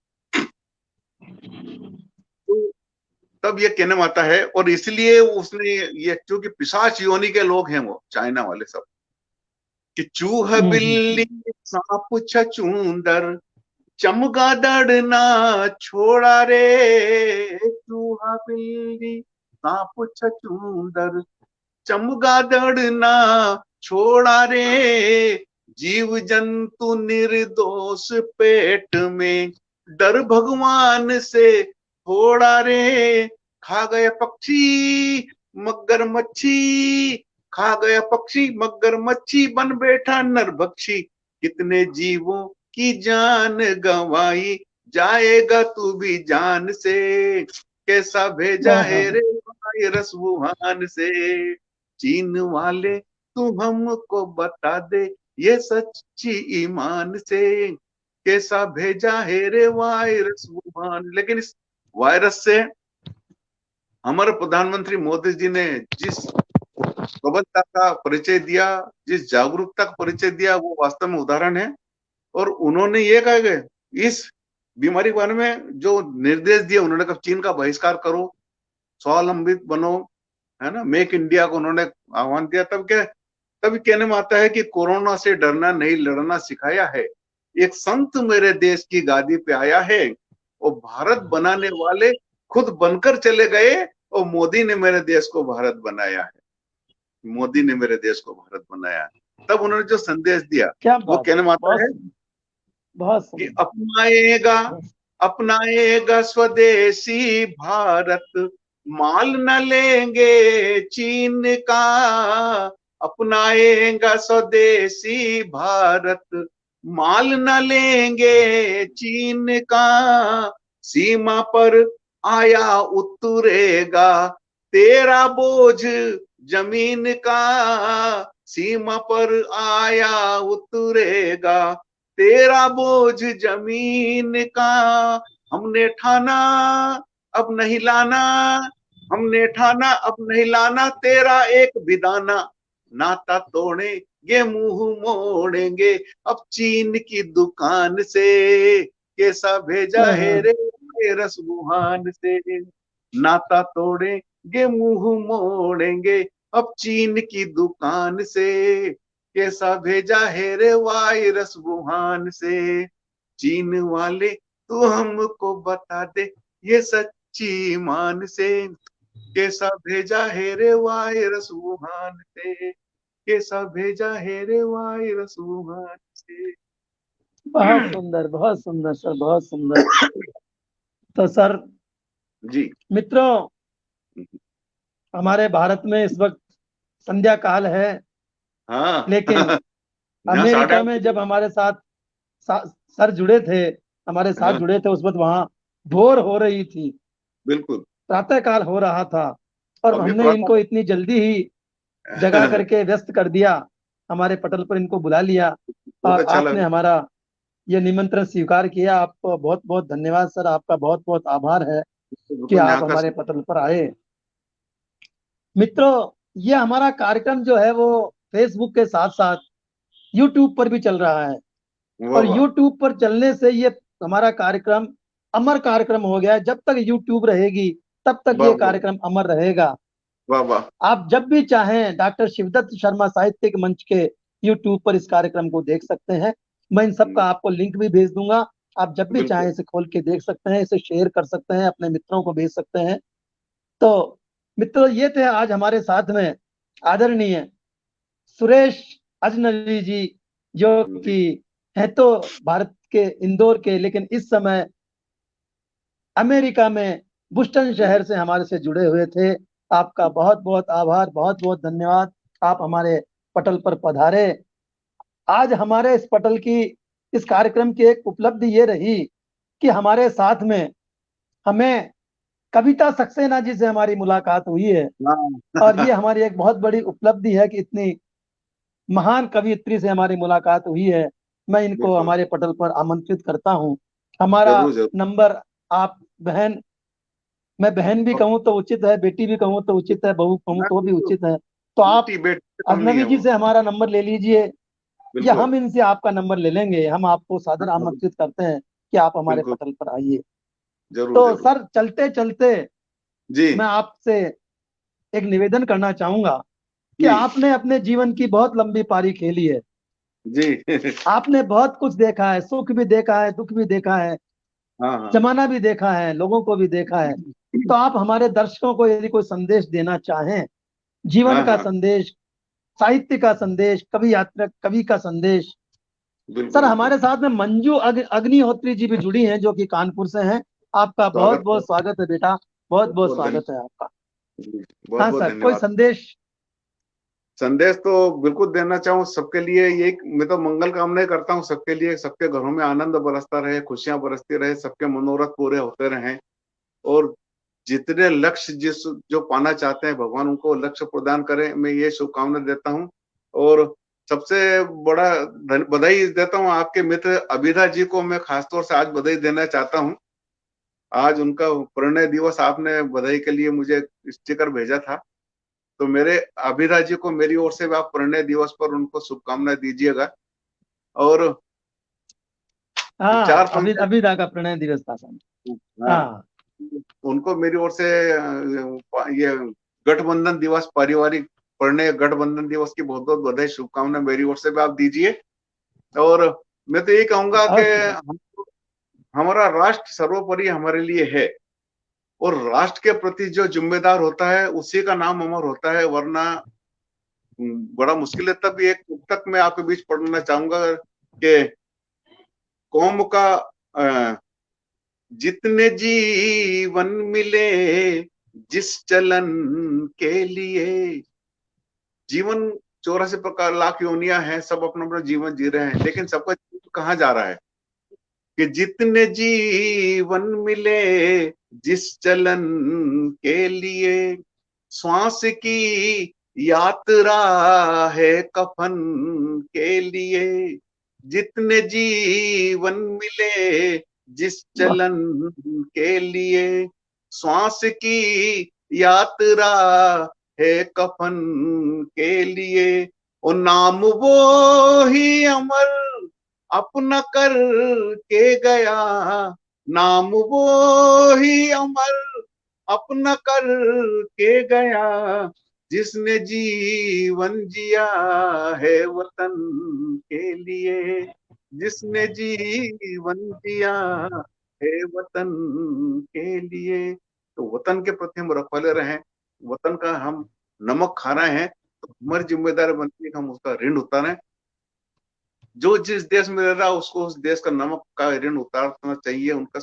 तो तब ये कहने में आता है, और इसलिए उसने ये, क्योंकि पिशाच योनि के लोग हैं वो चाइना वाले सब, कि चूहा बिल्ली सांप छछूंदर, चमगादड़ ना छोड़ा रे, चूहा बिल्ली सांप छछूंदर, चमगादड़ ना छोड़ा रे, जीव जंतु निर्दोष पेट में, डर भगवान से थोड़ा रे, खा गया पक्षी मगर मच्छी, खा गया पक्षी मगर मच्छी, बन बैठा नरभक्षी, कितने जीवों की जान गंवाई, जाएगा तू भी जान से, कैसा भेजा है रे वायरस वुहान से, चीन वाले तू हमको बता दे, ये सच्ची ईमान से, कैसा भेजा है रे वायरस वुहान। लेकिन इस वायरस से हमारे प्रधानमंत्री मोदी जी ने जिस प्रबलता का परिचय दिया, जिस जागरूकता का परिचय दिया, वो वास्तव में उदाहरण है। और उन्होंने ये कहा कि इस बीमारी के बारे में जो निर्देश दिए, उन्होंने कहा चीन का बहिष्कार करो, स्वावलंबित बनो, है ना, मेक इंडिया को उन्होंने आह्वान दिया। तब कहने में आता है कि कोरोना से डरना नहीं लड़ना सिखाया है, एक संत मेरे देश की गादी पे आया है, और भारत बनाने वाले खुद बनकर चले गए, और मोदी ने मेरे देश को भारत बनाया है, मोदी ने मेरे देश को भारत बनाया है। तब उन्होंने जो संदेश दिया, क्या वो बात, कहने में आता है बहुत कि अपनाएगा अपनाएगा स्वदेशी भारत, माल न लेंगे चीन का, अपनाएगा स्वदेशी भारत, माल न लेंगे चीन का, सीमा पर आया उतरेगा तेरा बोझ जमीन का, सीमा पर आया उतरेगा तेरा बोझ जमीन का, हमने ठाना अब नहीं लाना, हमने ठाना अब नहीं लाना तेरा एक भी दाना, नाता तोड़ेंगे मुंह मोड़ेंगे अब चीन की दुकान से, कैसा भेजा है रे वायरस वुहान से, नाता तोड़ेंगे मुंह मोड़ेंगे अब चीन की दुकान से, कैसा भेजा है रे वायरस वुहान से, चीन वाले तू हमको बता दे, ये सच्ची ईमान से, कैसा भेजा है रे वायरस वुहान से, कैसा भेजा है रे वायरस वुहान से। बहुत सुंदर सर, बहुत सुंदर। तो सर जी मित्रों, हमारे भारत में इस वक्त संध्या काल है, हाँ लेकिन यहाँ अमेरिका में जब हमारे साथ सर जुड़े थे, हमारे साथ हाँ, जुड़े थे, उस वक्त वहां भोर हो रही थी, बिल्कुल। प्रातः काल हो रहा था, और अभी हमने इनको इतनी जल्दी ही जगा बहुत करके व्यस्त कर दिया, हमारे पटल पर इनको बुला लिया, और अच्छा आपने लगा। हमारा ये निमंत्रण स्वीकार किया। आपको बहुत बहुत धन्यवाद सर, आपका बहुत बहुत आभार है कि बिल्कुल आप यहाँ का हमारे पटल पर आए। मित्रों, ये हमारा कार्यक्रम जो है वो फेसबुक के साथ साथ यूट्यूब पर भी चल रहा है, वाह और वाह यूट्यूब पर चलने से ये हमारा कार्यक्रम अमर कार्यक्रम हो गया है। जब तक यूट्यूब रहेगी तब तक वाह ये वाह कार्यक्रम अमर रहेगा। वाह वाह। आप जब भी चाहें डॉक्टर शिवदत्त शर्मा साहित्यिक मंच के यूट्यूब पर इस कार्यक्रम को देख सकते हैं। मैं इन सब का आपको लिंक भी भेज दूंगा, आप जब भी बिल्कुल चाहें इसे खोल के देख सकते हैं, इसे शेयर कर सकते हैं, अपने मित्रों को भेज सकते हैं। तो मित्रों, ये थे आज हमारे साथ में आदरणीय सुरेश अजनबी जी, जो जी कि है तो भारत के इंदौर के, लेकिन इस समय अमेरिका में बुस्टन शहर से हमारे से जुड़े हुए थे। आपका बहुत बहुत आभार, बहुत बहुत धन्यवाद। आप हमारे पटल पर पधारे। आज हमारे इस पटल की, इस कार्यक्रम की एक उपलब्धि ये रही कि हमारे साथ में हमें कविता सक्सेना जी से हमारी मुलाकात हुई है। और ये हमारी एक बहुत बड़ी उपलब्धि है कि इतनी महान कवियत्री से हमारी मुलाकात हुई है। मैं इनको बिल्कुल, हमारे पटल पर आमंत्रित करता हूँ। हमारा जरूर जरूर। नंबर, आप बहन, मैं बहन भी कहूँ तो उचित है, बेटी भी कहूँ तो उचित है, बहू कहूँ तो भी उचित है। तो आप बेटी बेटी से कम नहीं अजनबी है जी वो। से हमारा नंबर ले लीजिए, या बिल्कुल। हम इनसे आपका नंबर ले लेंगे। हम आपको सादर आमंत्रित करते हैं कि आप हमारे बिल्कुल, पटल पर आइए। जरूर तो जरूर। सर, चलते चलते जी मैं आपसे एक निवेदन करना चाहूंगा कि जी आपने अपने जीवन की बहुत लंबी पारी खेली है। जी। आपने बहुत कुछ देखा है, सुख भी देखा है, दुख भी देखा है, हाँ हाँ। जमाना भी देखा है, लोगों को भी देखा है। तो आप हमारे दर्शकों को यदि कोई संदेश देना चाहें, जीवन हाँ का हाँ। संदेश, साहित्य का संदेश, कवि यात्रा, कवि का संदेश। बिल्कुल सर, बिल्कुल। हमारे साथ में मंजू अग्निहोत्री जी भी जुड़ी हैं, जो कि कानपुर से हैं। आपका बहुत स्वागत है। बहुत स्वागत है बेटा, बहुत बहुत बहुत बहुत स्वागत है धन्यवाद। आपका। बहुत हाँ बहुत सर, कोई धन्यवाद। संदेश? संदेश तो बिल्कुल देना चाहूँ सबके लिए। ये मैं तो मंगल कामना करता हूँ सबके लिए, सबके घरों में आनंद बरसता रहे, खुशियां बरसती रहे, सबके मनोरथ पूरे होते रहें। और जितने लक्ष्य जिस जो पाना चाहते हैं भगवान उनको लक्ष्य प्रदान करें, मैं ये शुभकामना देता हूँ। और सबसे बड़ा बधाई देता हूँ आपके मित्र अभिधा जी को। मैं खासतौर से आज बधाई देना चाहता हूँ। आज उनका परिणय दिवस, आपने बधाई के लिए मुझे स्टिकर भेजा था। तो मेरे अभिधा जी को मेरी ओर से भी आप परिणय दिवस पर उनको शुभकामनाएं दीजिएगा। और चार हाँ, अभी पंक्ति। अभी का प्रणय दिवस था सर। हाँ, हाँ उनको मेरी ओर से ये गठबंधन दिवस, पारिवारिक परिणय गठबंधन दिवस की बहुत बहुत बधाई शुभकामनाएं मेरी ओर से भी आप दीजिए। और मैं तो ये कहूंगा कि अवश्य सर। हमारा राष्ट्र सर्वोपरि हमारे लिए है। और राष्ट्र के प्रति जो जिम्मेदार होता है उसी का नाम अमर होता है। वरना बड़ा मुश्किल है। तब एक पुस्तक मैं आपके बीच पढ़ना चाहूंगा कि कौम का जितने जीवन मिले जिस चलन के लिए। जीवन 84 लाख योनियां हैं, सब अपना अपना जीवन जी रहे हैं, लेकिन सबका जीवन कहाँ जा रहा है? कि जितने जीवन मिले जिस चलन के लिए, श्वास की यात्रा है कफन के लिए। जितने जीवन मिले जिस वाह, चलन के लिए, श्वास की यात्रा है कफन के लिए। और नाम वो ही अमर अपना कर के गया, नाम वो ही अमर अपना कर के गया। जिसने जीवन जिया है वतन के लिए, जिसने जीवन जिया है वतन के लिए। तो वतन के प्रति हम रखवाले रहें। वतन का हम नमक खा रहे हैं तो हमारी जिम्मेदारी बनती है कि हम उसका ऋण उतारें। जो जिस देश में रह रहा है उसको उस देश का नमक का ऋण उतारना चाहिए, उनका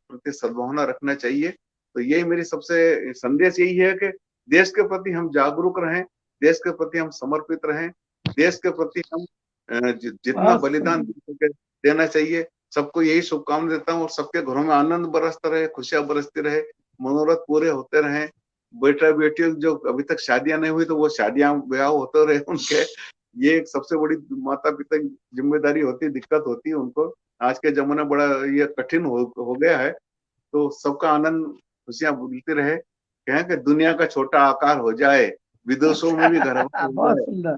प्रति सद्भावना रखना चाहिए। तो यही मेरी सबसे संदेश यही है कि देश के प्रति हम जागरूक रहें, देश के प्रति हम समर्पित रहें, देश के प्रति हम जितना बस बलिदान देना चाहिए। सबको यही शुभकामना देता हूँ। और सबके घरों में आनंद बरसता रहे, खुशियां बरसती रहे, मनोरथ पूरे होते रहे। बेटा बेटियों जो अभी तक शादियां नहीं हुई तो वो शादियां ब्याह होते रहे उनके। ये एक सबसे बड़ी माता पिता की जिम्मेदारी होती है, दिक्कत होती है उनको। आज के जमाना बड़ा ये कठिन हो गया है। तो सबका आनंद खुशियां मिलती रहे। कहें कि दुनिया का छोटा आकार हो जाए, विदेशों में भी घर हो बहुत जाए। सुंदर,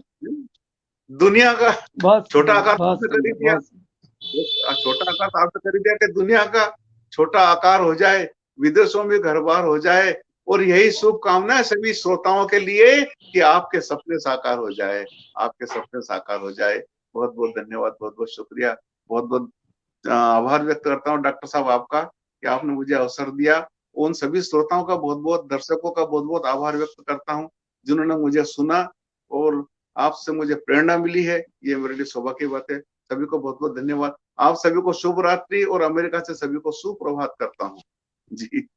दुनिया का बहुत छोटा सुंदर, आकार तो बहुत आपने कर ही सुंदर, दिया। बहुत सुंदर। छोटा आकार तो आपने कर ही दिया कि दुनिया का छोटा आकार हो जाए, विदेशों में घर बार हो जाए। और यही शुभकामना है सभी श्रोताओं के लिए कि आपके सपने साकार हो जाए, आपके सपने साकार हो जाए। बहुत बहुत धन्यवाद, बहुत बहुत शुक्रिया, बहुत बहुत आभार व्यक्त करता हूँ डॉक्टर साहब आपका कि आपने मुझे अवसर दिया। उन सभी श्रोताओं का बहुत बहुत, दर्शकों का बहुत बहुत आभार व्यक्त करता हूँ जिन्होंने मुझे सुना और आपसे मुझे प्रेरणा मिली है। ये मेरे लिए सौभाग्य की बात है। सभी को बहुत बहुत धन्यवाद। आप सभी को शुभ रात्रि और अमेरिका से सभी को सुप्रभात करता हूँ। जी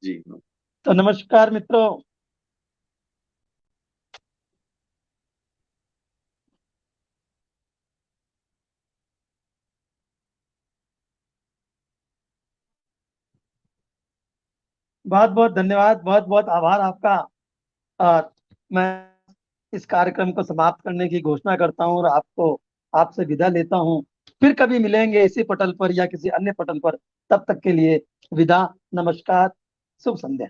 जी। तो नमस्कार मित्रों, बहुत बहुत धन्यवाद, बहुत बहुत आभार आपका। और मैं इस कार्यक्रम को समाप्त करने की घोषणा करता हूँ और आपको आपसे विदा लेता हूँ। फिर कभी मिलेंगे इसी पटल पर या किसी अन्य पटल पर। तब तक के लिए विदा, नमस्कार, शुभ संध्या।